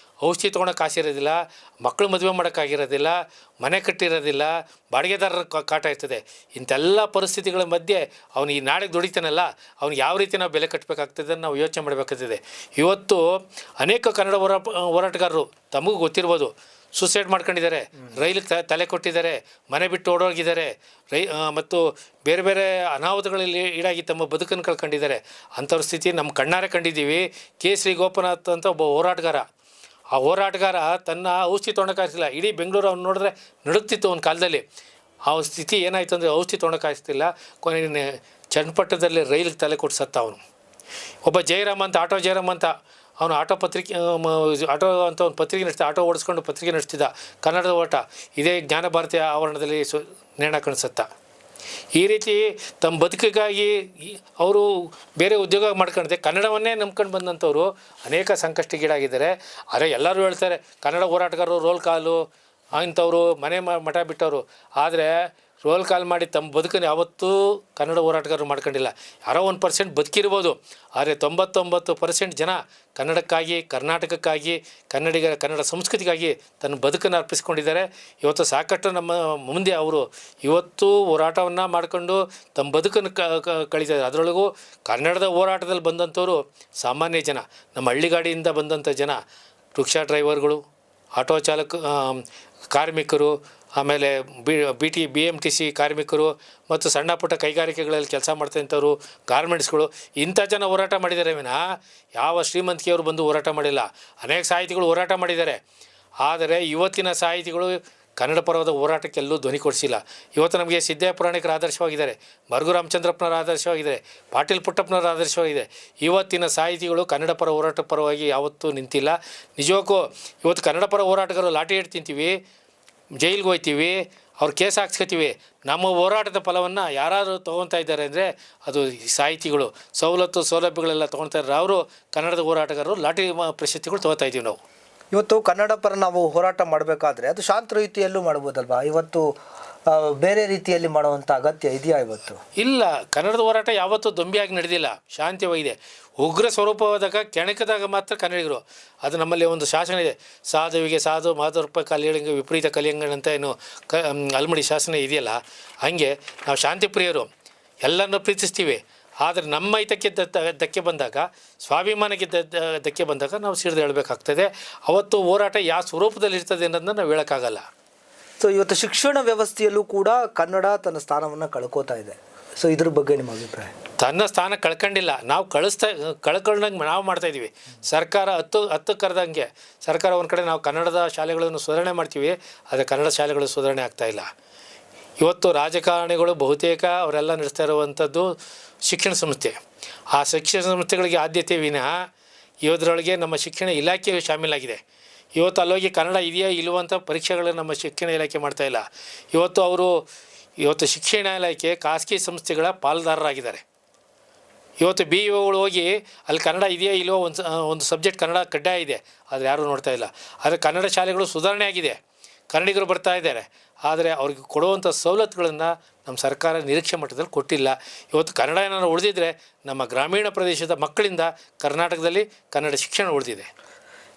S1: ಔಷಧಿ ತೊಗೊಳಕ್ಕೆ ಕಾಸಿರೋದಿಲ್ಲ, ಮಕ್ಕಳು ಮದುವೆ ಮಾಡೋಕ್ಕಾಗಿರೋದಿಲ್ಲ, ಮನೆ ಕಟ್ಟಿರೋದಿಲ್ಲ, ಬಾಡಿಗೆದಾರರ ಕಾಟ ಇರ್ತದೆ. ಇಂಥೆಲ್ಲ ಪರಿಸ್ಥಿತಿಗಳ ಮಧ್ಯೆ ಅವನು ಈ ನಾಡಿಗೆ ದುಡಿತಾನಲ್ಲ, ಅವ್ನಿಗೆ ಯಾವ ರೀತಿ ನಾವು ಬೆಲೆ ಕಟ್ಟಬೇಕಾಗ್ತದೆ ನಾವು ಯೋಚನೆ ಮಾಡಬೇಕಾಗ್ತದೆ. ಇವತ್ತು ಅನೇಕ ಕನ್ನಡ ಹೋರಾಟಗಾರರು ತಮಗೂ ಗೊತ್ತಿರ್ಬೋದು, ಸೂಸೈಡ್ ಮಾಡ್ಕೊಂಡಿದ್ದಾರೆ, ರೈಲಿಗೆ ತಲೆ ಕೊಟ್ಟಿದ್ದಾರೆ, ಮನೆ ಬಿಟ್ಟು ಓಡೋಗಿದ್ದಾರೆ, ಮತ್ತು ಬೇರೆ ಬೇರೆ ಅನಾಹುತಗಳಲ್ಲಿ ಈಡಾಗಿ ತಮ್ಮ ಬದುಕನ್ನು ಕಳ್ಕೊಂಡಿದ್ದಾರೆ. ಅಂಥವ್ರ ಸ್ಥಿತಿ ನಮ್ಮ ಕಣ್ಣಾರೆ ಕಂಡಿದ್ದೀವಿ. ಶ್ರೀ ಗೋಪನಾಥ್ ಅಂತ ಒಬ್ಬ ಹೋರಾಟಗಾರ, ಆ ಹೋರಾಟಗಾರ ತನ್ನ ಔಷಧಿ ತೊಗೊಳಕ್ಕಾಗ್ತಿಲ್ಲ. ಇಡೀ ಬೆಂಗಳೂರು ಅವ್ನು ನೋಡಿದ್ರೆ ನಡುಗ್ತಿತ್ತು ಒಂದು ಕಾಲದಲ್ಲಿ. ಆ ಸ್ಥಿತಿ ಏನಾಯಿತು ಅಂದರೆ ಔಷಧಿ ತೊಗೊಳಕ್ಕಾಗ್ತಿಲ್ಲ, ಕೊನೆಗೆ ಚನ್ನಪಟ್ಟಣದಲ್ಲಿ ರೈಲಿಗೆ ತಲೆ ಕೊಟ್ಟು ಸತ್ತ ಅವನು. ಒಬ್ಬ ಜಯರಾಮ್ ಅಂತ, ಆಟೋ ಜಯರಾಮ್ ಅಂತ, ಅವನು ಆಟೋ ಪತ್ರಿಕೆ ಆಟೋ ಅಂತ ಒಂದು ಪತ್ರಿಕೆ ನಡೆಸ್ತಿದ್ದ, ಆಟೋ ಓಡಿಸ್ಕೊಂಡು ಪತ್ರಿಕೆ ನಡೆಸ್ತಿದ್ದ. ಕನ್ನಡದ ಓಟ ಇದೇ ಜ್ಞಾನ ಭಾರತೀಯ ಆವರಣದಲ್ಲಿ ನೇಣ ಕಾಣಿಸುತ್ತ. ಈ ರೀತಿ ತಮ್ಮ ಬದುಕಿಗಾಗಿ ಅವರು ಬೇರೆ ಉದ್ಯೋಗ ಮಾಡ್ಕೊಂಡಿದ್ದೆ ಕನ್ನಡವನ್ನೇ ನಂಬ್ಕೊಂಡು ಬಂದಂಥವ್ರು ಅನೇಕ ಸಂಕಷ್ಟಗೀಡಾಗಿದ್ದಾರೆ. ಆದರೆ ಎಲ್ಲರೂ ಹೇಳ್ತಾರೆ ಕನ್ನಡ ಹೋರಾಟಗಾರರು ರೋಲ್ ಕಾಲು ಅಂಥವ್ರು ಮನೆ ಮಠ ಬಿಟ್ಟವರು. ಆದರೆ ರೋಲ್ ಕಾಲ್ ಮಾಡಿ ತಮ್ಮ ಬದುಕನ್ನು ಯಾವತ್ತೂ ಕನ್ನಡ ಹೋರಾಟಗಾರರು ಮಾಡ್ಕೊಂಡಿಲ್ಲ. ಯಾರೋ 1% ಬದುಕಿರ್ಬೋದು, ಆದರೆ 99% ಜನ ಕನ್ನಡಕ್ಕಾಗಿ, ಕರ್ನಾಟಕಕ್ಕಾಗಿ, ಕನ್ನಡ ಸಂಸ್ಕೃತಿಗಾಗಿ ತನ್ನ ಬದುಕನ್ನು ಅರ್ಪಿಸ್ಕೊಂಡಿದ್ದಾರೆ. ಇವತ್ತು ಸಾಕಷ್ಟು ನಮ್ಮ ಮುಂದೆ ಅವರು ಇವತ್ತು ಹೋರಾಟವನ್ನು ಮಾಡಿಕೊಂಡು ತಮ್ಮ ಬದುಕನ್ನು ಕಳೀತಾರೆ. ಅದರೊಳಗೂ ಕನ್ನಡದ ಹೋರಾಟದಲ್ಲಿ ಬಂದಂಥವ್ರು ಸಾಮಾನ್ಯ ಜನ, ನಮ್ಮ ಹಳ್ಳಿಗಾಡಿಯಿಂದ ಬಂದಂಥ ಜನ, ರಿಕ್ಷಾ ಡ್ರೈವರ್ಗಳು, ಆಟೋ ಕಾರ್ಮಿಕರು, ಆಮೇಲೆ BMTC ಕಾರ್ಮಿಕರು ಮತ್ತು ಸಣ್ಣ ಪುಟ್ಟ ಕೈಗಾರಿಕೆಗಳಲ್ಲಿ ಕೆಲಸ ಮಾಡ್ತಂಥವ್ರು, ಗಾರ್ಮೆಂಟ್ಸ್ಗಳು, ಇಂಥ ಜನ ಹೋರಾಟ ಮಾಡಿದ್ದಾರೆ ವಿನಃ ಯಾವ ಶ್ರೀಮಂತಿಕೆಯವರು ಬಂದು ಹೋರಾಟ ಮಾಡಿಲ್ಲ. ಅನೇಕ ಸಾಹಿತಿಗಳು ಹೋರಾಟ ಮಾಡಿದ್ದಾರೆ. ಆದರೆ ಇವತ್ತಿನ ಸಾಹಿತಿಗಳು ಕನ್ನಡ ಪರವಾದ ಹೋರಾಟಕ್ಕೆ ಎಲ್ಲೂ ಧ್ವನಿ ಕೊಡಿಸಿಲ್ಲ. ಇವತ್ತು ನಮಗೆ ಸಿದ್ದಯ್ಯ ಪುರಾಣಿಕರ ಆದರ್ಶವಾಗಿದ್ದಾರೆ, ಮರುಗು ರಾಮಚಂದ್ರಪ್ಪನವರ ಆದರ್ಶವಾಗಿದ್ದಾರೆ, ಪಾಟೀಲ್ ಪುಟ್ಟಪ್ಪನವರ ಆದರ್ಶವಾಗಿದೆ. ಇವತ್ತಿನ ಸಾಹಿತಿಗಳು ಕನ್ನಡ ಪರ ಹೋರಾಟ ಪರವಾಗಿ ಯಾವತ್ತೂ ನಿಂತಿಲ್ಲ. ನಿಜಕ್ಕೂ ಇವತ್ತು ಕನ್ನಡ ಪರ ಹೋರಾಟಗಾರರು ಲಾಠಿ ಹಿಟ್ಟು ತಿಂತೀವಿ, ಜೈಲಿಗೆ ಹೋಗ್ತೀವಿ, ಅವ್ರು ಕೇಸ್ ಹಾಕ್ಸ್ಕೊತೀವಿ. ನಮ್ಮ ಹೋರಾಟದ ಫಲವನ್ನು ಯಾರಾದರೂ ತೊಗೊತಾ ಇದ್ದಾರೆ ಅಂದರೆ ಅದು ಸಾಹಿತಿಗಳು. ಸೌಲಭ್ಯಗಳೆಲ್ಲ ತೊಗೊಳ್ತಾ ಇದ್ದಾರೆ. ಅವರು ಕನ್ನಡದ ಹೋರಾಟಗಾರರು ಲಾಠಿ ಪ್ರಶಸ್ತಿಗಳು ತೊಗೋತಾ ಇದ್ದೀವಿ ನಾವು.
S2: ಇವತ್ತು ಕನ್ನಡ ಪರ ನಾವು ಹೋರಾಟ ಮಾಡಬೇಕಾದ್ರೆ ಅದು ಶಾಂತ ರೀತಿಯಲ್ಲೂ ಮಾಡ್ಬೋದಲ್ವಾ? ಇವತ್ತು ಬೇರೆ ರೀತಿಯಲ್ಲಿ ಮಾಡುವಂಥ ಅಗತ್ಯ ಇದೆಯಾ ಇವತ್ತು? ಇಲ್ಲ, ಕನ್ನಡದ ಹೋರಾಟ ಯಾವತ್ತೂ ದೊಂಬಿಯಾಗಿ ನಡೆದಿಲ್ಲ, ಶಾಂತಿಯಾಗಿದೆ. ಉಗ್ರ ಸ್ವರೂಪವಾದಾಗ ಕೆಣಕದಾಗ ಮಾತ್ರ ಕನ್ನಡಿಗರು. ಅದು ನಮ್ಮಲ್ಲಿ ಒಂದು ಶಾಸನ ಇದೆ, ಸಾಧುವಿಗೆ ಸಾಧು ಮಾಧುರೂಪ ಕಲಿಯಂಗ ವಿಪರೀತ ಕಲಿಯಂಗಣ ಅಂತ ಏನು ಅಲ್ಮಡಿ ಶಾಸನ ಇದೆಯಲ್ಲ, ಹಾಗೆ ನಾವು ಶಾಂತಿ ಪ್ರಿಯರು, ಎಲ್ಲರನ್ನೂ ಪ್ರೀತಿಸ್ತೀವಿ. ಆದರೆ ನಮ್ಮ ಹಿತಕ್ಕೆ ಧಕ್ಕೆ ಬಂದಾಗ, ಸ್ವಾಭಿಮಾನಕ್ಕೆ ಧಕ್ಕೆ ಬಂದಾಗ ನಾವು ಸಿಡಿದು ಹೇಳಬೇಕಾಗ್ತದೆ. ಅವತ್ತು ಹೋರಾಟ ಯಾವ ಸ್ವರೂಪದಲ್ಲಿ ಇರ್ತದೆ ಅನ್ನೋದನ್ನ ನಾವು ಹೇಳೋಕ್ಕಾಗಲ್ಲ. ಸೊ ಇವತ್ತು ಶಿಕ್ಷಣ ವ್ಯವಸ್ಥೆಯಲ್ಲೂ ಕೂಡ ಕನ್ನಡ ತನ್ನ ಸ್ಥಾನವನ್ನು ಕಳ್ಕೋತಾ ಇದೆ. ಸೊ ಇದ್ರ ಬಗ್ಗೆ ನಿಮ್ಮ ಅಭಿಪ್ರಾಯ? ತನ್ನ ಸ್ಥಾನ ಕಳ್ಕೊಂಡಿಲ್ಲ, ನಾವು ಕಳ್ಕೊಂಡಂಗೆ ನಾವು ಮಾಡ್ತಾಯಿದ್ದೀವಿ. ಸರ್ಕಾರ ಹತ್ತು ಕರೆದಂಗೆ ಸರ್ಕಾರ ಒಂದು ಕಡೆ ನಾವು ಕನ್ನಡದ ಶಾಲೆಗಳನ್ನು ಸುಧಾರಣೆ ಮಾಡ್ತೀವಿ, ಆದರೆ ಕನ್ನಡ ಶಾಲೆಗಳು ಸುಧಾರಣೆ ಆಗ್ತಾಯಿಲ್ಲ. ಇವತ್ತು ರಾಜಕಾರಣಿಗಳು ಬಹುತೇಕ ಅವರೆಲ್ಲ ನಡೆಸ್ತಾ ಇರುವಂಥದ್ದು ಶಿಕ್ಷಣ ಸಂಸ್ಥೆ. ಆ ಶಿಕ್ಷಣ ಸಂಸ್ಥೆಗಳಿಗೆ ಆದ್ಯತೆ ವಿನಃ ಇವತ್ತರೊಳಗೆ ನಮ್ಮ ಶಿಕ್ಷಣ ಇಲಾಖೆ ಶಾಮೀಲಾಗಿದೆ. ಇವತ್ತು ಅಲ್ಲೋಗಿ ಕನ್ನಡ ಇದೆಯಾ ಇಲ್ಲವೋ ಅಂತ ಪರೀಕ್ಷೆಗಳನ್ನು ನಮ್ಮ ಶಿಕ್ಷಣ ಇಲಾಖೆ ಮಾಡ್ತಾಯಿಲ್ಲ. ಇವತ್ತು ಶಿಕ್ಷಣ ಇಲಾಖೆ ಖಾಸಗಿ ಸಂಸ್ಥೆಗಳ ಪಾಲುದಾರರಾಗಿದ್ದಾರೆ. ಇವತ್ತು BEOಗಳು ಹೋಗಿ ಅಲ್ಲಿ ಕನ್ನಡ ಇದೆಯಾ ಇಲ್ಲವೋ ಒಂದು ಸಬ್ಜೆಕ್ಟ್ ಕನ್ನಡ ಕಡ್ಡಾಯ ಇದೆ, ಆದರೆ ಯಾರೂ ನೋಡ್ತಾ ಇಲ್ಲ. ಆದರೆ ಕನ್ನಡ ಶಾಲೆಗಳು ಸುಧಾರಣೆ ಆಗಿದೆ, ಕನ್ನಡಿಗರು ಬರ್ತಾ ಇದ್ದಾರೆ. ಆದರೆ ಅವ್ರಿಗೆ ಕೊಡುವಂಥ ಸವಲತ್ತುಗಳನ್ನು ನಮ್ಮ ಸರ್ಕಾರ ನಿರೀಕ್ಷೆ ಮಟ್ಟದಲ್ಲಿ ಕೊಟ್ಟಿಲ್ಲ. ಇವತ್ತು ಕನ್ನಡ ಏನಾದ್ರು ಉಳಿದಿದ್ದರೆ ನಮ್ಮ ಗ್ರಾಮೀಣ ಪ್ರದೇಶದ ಮಕ್ಕಳಿಂದ ಕರ್ನಾಟಕದಲ್ಲಿ ಕನ್ನಡ ಶಿಕ್ಷಣ ಉಳಿದಿದೆ.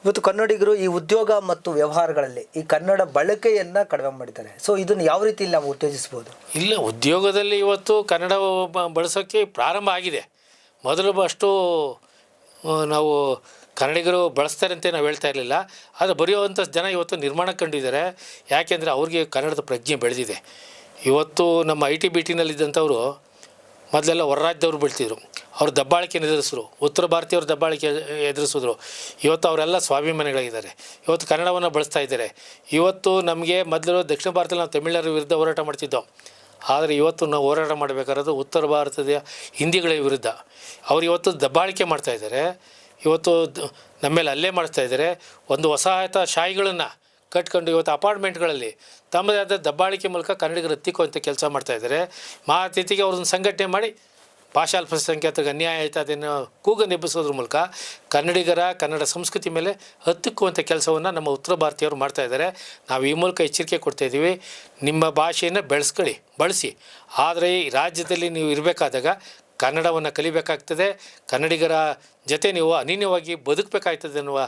S2: ಇವತ್ತು ಕನ್ನಡಿಗರು ಈ ಉದ್ಯೋಗ ಮತ್ತು ವ್ಯವಹಾರಗಳಲ್ಲಿ ಈ ಕನ್ನಡ ಬಳಕೆಯನ್ನು ಕಡಿಮೆ ಮಾಡಿದ್ದಾರೆ. ಸೊ ಇದನ್ನು ಯಾವ ರೀತಿಯಲ್ಲಿ ನಾವು ಉತ್ತೇಜಿಸ್ಬೋದು? ಇಲ್ಲ, ಉದ್ಯೋಗದಲ್ಲಿ ಇವತ್ತು ಕನ್ನಡ ಬಳಸೋಕ್ಕೆ ಪ್ರಾರಂಭ ಆಗಿದೆ. ಮೊದಲು ಅಷ್ಟು ನಾವು ಕನ್ನಡಿಗರು ಬಳಸ್ತಾರೆ ಅಂತ ನಾವು ಹೇಳ್ತಾ ಇರಲಿಲ್ಲ. ಆದರೆ ಬರೆಯುವಂಥ ಜನ ಇವತ್ತು ನಿರ್ಮಾಣ ಕಂಡಿದ್ದಾರೆ. ಯಾಕೆಂದರೆ ಅವ್ರಿಗೆ ಕನ್ನಡದ ಪ್ರಜ್ಞೆ ಬೆಳೆದಿದೆ. ಇವತ್ತು ನಮ್ಮ IT-BTನಲ್ಲಿದ್ದಂಥವರು ಮೊದಲೆಲ್ಲ ಹೊರ ರಾಜ್ಯದವ್ರು ಬೆಳ್ತಿದ್ರು, ಅವರು ದಬ್ಬಾಳಿಕೆಯನ್ನು ಎದುರಿಸಿದ್ರು, ಉತ್ತರ ಭಾರತೀಯವರು ದಬ್ಬಾಳಿಕೆ ಎದುರಿಸಿದ್ರು. ಇವತ್ತು ಅವರೆಲ್ಲ ಸ್ವಾಭಿಮಾನಿಗಳಾಗಿದ್ದಾರೆ, ಇವತ್ತು ಕನ್ನಡವನ್ನು ಬಳಸ್ತಾ ಇದ್ದಾರೆ. ಇವತ್ತು ನಮಗೆ ಮೊದಲು ದಕ್ಷಿಣ ಭಾರತದಲ್ಲಿ ನಾವು ತಮಿಳರ ವಿರುದ್ಧ ಹೋರಾಟ ಮಾಡ್ತಿದ್ದೋ, ಆದರೆ ಇವತ್ತು ನಾವು ಹೋರಾಟ ಮಾಡಬೇಕಾಗಿರೋದು ಉತ್ತರ ಭಾರತದ ಹಿಂದಿಗಳ ವಿರುದ್ಧ. ಅವರು ಇವತ್ತು ದಬ್ಬಾಳಿಕೆ ಮಾಡ್ತಾಯಿದ್ದಾರೆ, ಇವತ್ತು ನಮ್ಮ ಮೇಲೆ ಹಲ್ಲೆ ಮಾಡಿಸ್ತಾ ಇದ್ದಾರೆ. ಒಂದು ವಸಾಹತ ಶಾಹಿಗಳನ್ನು ಕಟ್ಕೊಂಡು ಇವತ್ತು ಅಪಾರ್ಟ್ಮೆಂಟ್ಗಳಲ್ಲಿ ತಮ್ಮದೇ ಆದ ದಬ್ಬಾಳಿಕೆ ಮೂಲಕ ಕನ್ನಡಿಗರು ಹತ್ತಿಕ್ಕುವಂಥ ಕೆಲಸ ಮಾಡ್ತಾಯಿದ್ದಾರೆ. ಮಹಾತಿಥಿಗೆ ಅವ್ರನ್ನ ಸಂಘಟನೆ ಮಾಡಿ ಭಾಷಾ ಅಲ್ಪಸಂಖ್ಯಾತರಿಗೆ ಅನ್ಯಾಯ ಆಯ್ತು ಅದನ್ನು ಕೂಗನ್ನು ಎಬ್ಬಿಸೋದ್ರ ಮೂಲಕ ಕನ್ನಡ ಸಂಸ್ಕೃತಿ ಮೇಲೆ ಹತ್ತಿಕ್ಕುವಂಥ ಕೆಲಸವನ್ನು ನಮ್ಮ ಉತ್ತರ ಭಾರತೀಯರು ಮಾಡ್ತಾಯಿದ್ದಾರೆ. ನಾವು ಈ ಮೂಲಕ ಎಚ್ಚರಿಕೆ ಕೊಡ್ತಾಯಿದ್ದೀವಿ, ನಿಮ್ಮ ಭಾಷೆಯನ್ನು ಬಳಸಿ, ಆದರೆ ಈ ರಾಜ್ಯದಲ್ಲಿ ನೀವು ಇರಬೇಕಾದಾಗ ಕನ್ನಡವನ್ನು ಕಲಿಬೇಕಾಗ್ತದೆ, ಕನ್ನಡಿಗರ ಜೊತೆ ನೀವು ಅನನ್ಯವಾಗಿ ಬದುಕಬೇಕಾಗ್ತದೆ ಅನ್ನುವ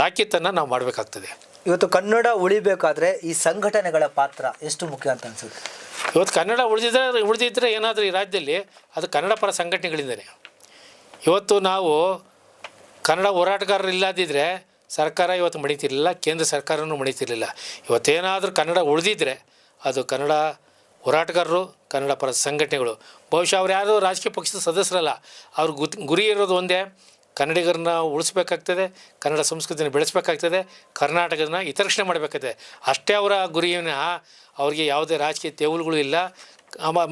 S2: ತಾಕೀತನ್ನು ನಾವು ಮಾಡಬೇಕಾಗ್ತದೆ. ಇವತ್ತು ಕನ್ನಡ ಉಳಿಬೇಕಾದ್ರೆ ಈ ಸಂಘಟನೆಗಳ ಪಾತ್ರ ಎಷ್ಟು ಮುಖ್ಯ ಅಂತ ಅನಿಸುತ್ತೆ? ಇವತ್ತು ಕನ್ನಡ ಉಳಿದಿದ್ದರೆ ಏನಾದರೂ ಈ ರಾಜ್ಯದಲ್ಲಿ ಅದು ಕನ್ನಡ ಪರ ಸಂಘಟನೆಗಳಿಂದಲೇ. ಇವತ್ತು ನಾವು ಕನ್ನಡ ಹೋರಾಟಗಾರರು ಇಲ್ಲದಿದ್ದರೆ ಸರ್ಕಾರ ಇವತ್ತು ಮಣಿತಿರಲಿಲ್ಲ, ಕೇಂದ್ರ ಸರ್ಕಾರನೂ ಮಣಿತಿರಲಿಲ್ಲ. ಇವತ್ತೇನಾದರೂ ಕನ್ನಡ ಉಳಿದಿದ್ದರೆ ಅದು ಕನ್ನಡ ಹೋರಾಟಗಾರರು, ಕನ್ನಡ ಪರ ಸಂಘಟನೆಗಳು. ಬಹುಶಃ ಅವ್ರು ಯಾರು ರಾಜಕೀಯ ಪಕ್ಷದ ಸದಸ್ಯರಲ್ಲ, ಅವ್ರ ಗುರಿ ಇರೋದು ಒಂದೇ, ಕನ್ನಡಿಗರನ್ನ ಉಳಿಸ್ಬೇಕಾಗ್ತದೆ, ಕನ್ನಡ ಸಂಸ್ಕೃತಿನ ಬೆಳೆಸಬೇಕಾಗ್ತದೆ, ಕರ್ನಾಟಕನ ಹಿತರಕ್ಷಣೆ ಮಾಡಬೇಕಾಗ್ತದೆ. ಅಷ್ಟೇ ಅವರ ಗುರಿಯನ್ನು. ಅವ್ರಿಗೆ ಯಾವುದೇ ರಾಜಕೀಯ ತೆವಲುಗಳು ಇಲ್ಲ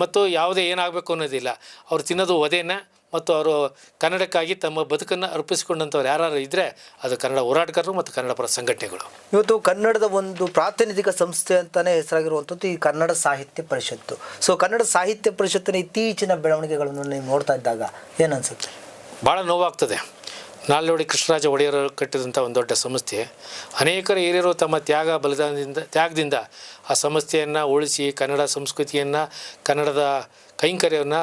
S2: ಮತ್ತು ಯಾವುದೇ ಏನಾಗಬೇಕು ಅನ್ನೋದಿಲ್ಲ. ಅವ್ರು ತಿನ್ನೋದು ವಧೆಯನ್ನು
S1: ಮತ್ತು ಅವರು ಕನ್ನಡಕ್ಕಾಗಿ ತಮ್ಮ ಬದುಕನ್ನು ಅರ್ಪಿಸಿಕೊಂಡಂಥವ್ರು ಯಾರು ಇದ್ದರೆ ಅದು ಕನ್ನಡ ಹೋರಾಟಗಾರರು ಮತ್ತು ಕನ್ನಡ ಪರ ಸಂಘಟನೆಗಳು.
S2: ಇವತ್ತು ಕನ್ನಡದ ಒಂದು ಪ್ರಾತಿನಿಧಿಕ ಸಂಸ್ಥೆ ಅಂತಲೇ ಹೆಸರಾಗಿರುವಂಥದ್ದು ಈ ಕನ್ನಡ ಸಾಹಿತ್ಯ ಪರಿಷತ್ತು. ಸೊ ಕನ್ನಡ ಸಾಹಿತ್ಯ ಪರಿಷತ್ತಿನ ಇತ್ತೀಚಿನ ಬೆಳವಣಿಗೆಗಳನ್ನು ನೀವು ನೋಡ್ತಾ ಇದ್ದಾಗ ಏನನ್ಸುತ್ತೆ?
S1: ಭಾಳ ನೋವಾಗ್ತದೆ. ನಾಲ್ವಡಿ ಕೃಷ್ಣರಾಜ ಒಡೆಯರು ಕಟ್ಟಿದಂಥ ಒಂದು ದೊಡ್ಡ ಸಂಸ್ಥೆ, ಅನೇಕರು ಹಿರಿಯರು ತಮ್ಮ ತ್ಯಾಗದಿಂದ ಆ ಸಂಸ್ಥೆಯನ್ನು ಉಳಿಸಿ ಕನ್ನಡ ಸಂಸ್ಕೃತಿಯನ್ನು, ಕನ್ನಡದ ಕೈಂಕರ್ಯವನ್ನು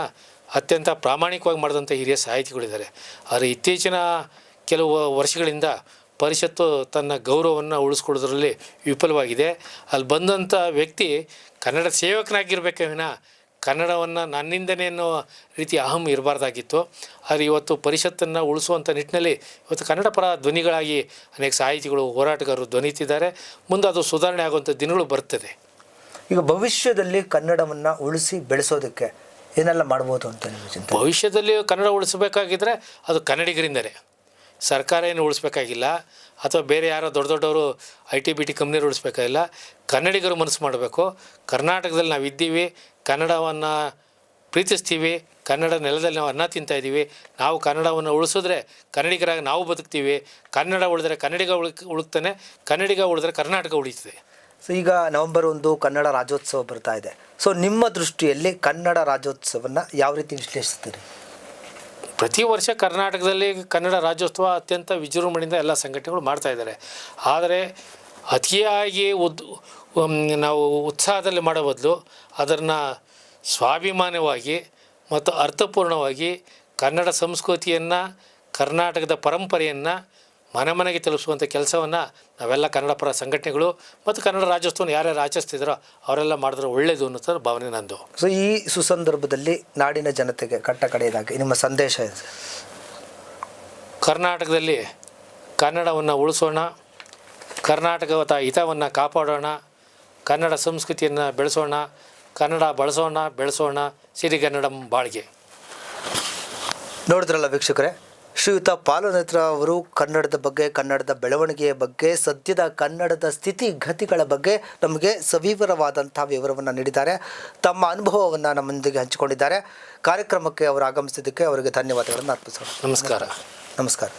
S1: ಅತ್ಯಂತ ಪ್ರಾಮಾಣಿಕವಾಗಿ ಮಾಡಿದಂಥ ಹಿರಿಯ ಸಾಹಿತಿಗಳಿದ್ದಾರೆ. ಆದರೆ ಇತ್ತೀಚಿನ ಕೆಲವು ವರ್ಷಗಳಿಂದ ಪರಿಷತ್ತು ತನ್ನ ಗೌರವವನ್ನು ಉಳಿಸ್ಕೊಳ್ಳೋದ್ರಲ್ಲಿ ವಿಫಲವಾಗಿದೆ. ಅಲ್ಲಿ ಬಂದಂಥ ವ್ಯಕ್ತಿ ಕನ್ನಡ ಸೇವಕನಾಗಿರಬೇಕೇ ವಿನಃ ಕನ್ನಡವನ್ನು ನನ್ನಿಂದನೇ ಅನ್ನೋ ರೀತಿ ಅಹಂ ಇರಬಾರ್ದಾಗಿತ್ತು. ಆದರೆ ಇವತ್ತು ಪರಿಷತ್ತನ್ನು ಉಳಿಸುವಂಥ ನಿಟ್ಟಿನಲ್ಲಿ ಇವತ್ತು ಕನ್ನಡ ಪರ ಧ್ವನಿಗಳಾಗಿ ಅನೇಕ ಸಾಹಿತಿಗಳು, ಹೋರಾಟಗಾರರು ಧ್ವನಿತಿದ್ದಾರೆ. ಮುಂದೆ ಅದು ಸುಧಾರಣೆ ಆಗುವಂಥ ದಿನಗಳು ಬರ್ತದೆ.
S2: ಈಗ ಭವಿಷ್ಯದಲ್ಲಿ ಕನ್ನಡವನ್ನು ಉಳಿಸಿ ಬೆಳೆಸೋದಕ್ಕೆ ಏನೆಲ್ಲ ಮಾಡ್ಬೋದು ಅಂತ ನಿಮ್ಮ ಚಿಂತನೆ?
S1: ಭವಿಷ್ಯದಲ್ಲಿ ಕನ್ನಡ ಉಳಿಸಬೇಕಾಗಿದ್ದರೆ ಅದು ಕನ್ನಡಿಗರಿಂದಲೇ. ಸರ್ಕಾರ ಏನು ಉಳಿಸ್ಬೇಕಾಗಿಲ್ಲ, ಅಥವಾ ಬೇರೆ ಯಾರೋ ದೊಡ್ಡವರು IT-BT ಕಂಪ್ನಿಯವರು ಉಳಿಸ್ಬೇಕಾಗಿಲ್ಲ. ಕನ್ನಡಿಗರು ಮನಸ್ಸು ಮಾಡಬೇಕು. ಕರ್ನಾಟಕದಲ್ಲಿ ನಾವು ಇದ್ದೀವಿ, ಕನ್ನಡವನ್ನು ಪ್ರೀತಿಸ್ತೀವಿ, ಕನ್ನಡ ನೆಲದಲ್ಲಿ ನಾವು ಅನ್ನ ತಿಂತಾಯಿದ್ದೀವಿ. ನಾವು ಕನ್ನಡವನ್ನು ಉಳಿಸಿದ್ರೆ ಕನ್ನಡಿಗರಾಗಿ ನಾವು ಬದುಕ್ತೀವಿ. ಕನ್ನಡ ಉಳಿದ್ರೆ ಕನ್ನಡಿಗ ಉಳುಕ್ತಾನೆ, ಕನ್ನಡಿಗ ಉಳಿದ್ರೆ ಕರ್ನಾಟಕ ಉಳಿತದೆ.
S2: ಸೊ ಈಗ ನವೆಂಬರ್ 1 ಕನ್ನಡ ರಾಜ್ಯೋತ್ಸವ ಬರ್ತಾ ಇದೆ. ಸೊ ನಿಮ್ಮ ದೃಷ್ಟಿಯಲ್ಲಿ ಕನ್ನಡ ರಾಜ್ಯೋತ್ಸವವನ್ನು ಯಾವ ರೀತಿ ವಿಶ್ಲೇಷಿಸ್ತೀರಿ?
S1: ಪ್ರತಿ ವರ್ಷ ಕರ್ನಾಟಕದಲ್ಲಿ ಕನ್ನಡ ರಾಜ್ಯೋತ್ಸವ ಅತ್ಯಂತ ವಿಜೃಂಭಣೆಯಿಂದ ಎಲ್ಲ ಸಂಘಟನೆಗಳು ಮಾಡ್ತಾಯಿದ್ದಾರೆ. ಆದರೆ ಅತಿಯಾಗಿ ನಾವು ಉತ್ಸಾಹದಲ್ಲಿ ಮಾಡೋ ಬದಲು ಅದನ್ನು ಸ್ವಾಭಿಮಾನವಾಗಿ ಮತ್ತು ಅರ್ಥಪೂರ್ಣವಾಗಿ ಕನ್ನಡ ಸಂಸ್ಕೃತಿಯನ್ನು, ಕರ್ನಾಟಕದ ಪರಂಪರೆಯನ್ನು ಮನೆ ಮನೆಗೆ ತಲುಪಿಸುವಂಥ ಕೆಲಸವನ್ನು ನಾವೆಲ್ಲ ಕನ್ನಡ ಪರ ಸಂಘಟನೆಗಳು ಮತ್ತು ಕನ್ನಡ ರಾಜ್ಯೋತ್ಸವವನ್ನು ಯಾರ್ಯಾರು ಆಚರಿಸ್ತಿದ್ರೋ ಅವರೆಲ್ಲ ಮಾಡಿದ್ರೆ ಒಳ್ಳೆಯದು ಅನ್ನೋ ಭಾವನೆ ನಂದು.
S2: ಸೊ ಈ ಸುಸಂದರ್ಭದಲ್ಲಿ ನಾಡಿನ ಜನತೆಗೆ ಕಡೆಯದಾಗಿ ನಿಮ್ಮ ಸಂದೇಶ ಇದೆ?
S1: ಕರ್ನಾಟಕದಲ್ಲಿ ಕನ್ನಡವನ್ನು ಉಳಿಸೋಣ, ಕರ್ನಾಟಕದ ಹಿತವನ್ನು ಕಾಪಾಡೋಣ, ಕನ್ನಡ ಸಂಸ್ಕೃತಿಯನ್ನು ಬೆಳೆಸೋಣ, ಕನ್ನಡ ಬಳಸೋಣ, ಬೆಳೆಸೋಣ. ಸಿರಿಗನ್ನಡಂ ಬಾಳ್ಗೆ.
S2: ನೋಡಿದ್ರಲ್ಲ ವೀಕ್ಷಕರೇ, ಶ್ರೀಯುತ ಪಾಲನೇತ್ರ ಅವರು ಕನ್ನಡದ ಬಗ್ಗೆ, ಕನ್ನಡದ ಬೆಳವಣಿಗೆಯ ಬಗ್ಗೆ, ಸದ್ಯದ ಕನ್ನಡದ ಸ್ಥಿತಿಗತಿಗಳ ಬಗ್ಗೆ ನಮಗೆ ಸವಿವರವಾದಂಥ ವಿವರವನ್ನು ನೀಡಿದ್ದಾರೆ. ತಮ್ಮ ಅನುಭವವನ್ನು ನಮ್ಮೊಂದಿಗೆ ಹಂಚಿಕೊಂಡಿದ್ದಾರೆ. ಕಾರ್ಯಕ್ರಮಕ್ಕೆ ಅವರು ಆಗಮಿಸಿದ್ದಕ್ಕೆ ಅವರಿಗೆ ಧನ್ಯವಾದಗಳನ್ನು ಅರ್ಪಿಸೋಣ.
S1: ನಮಸ್ಕಾರ.
S2: ನಮಸ್ಕಾರ.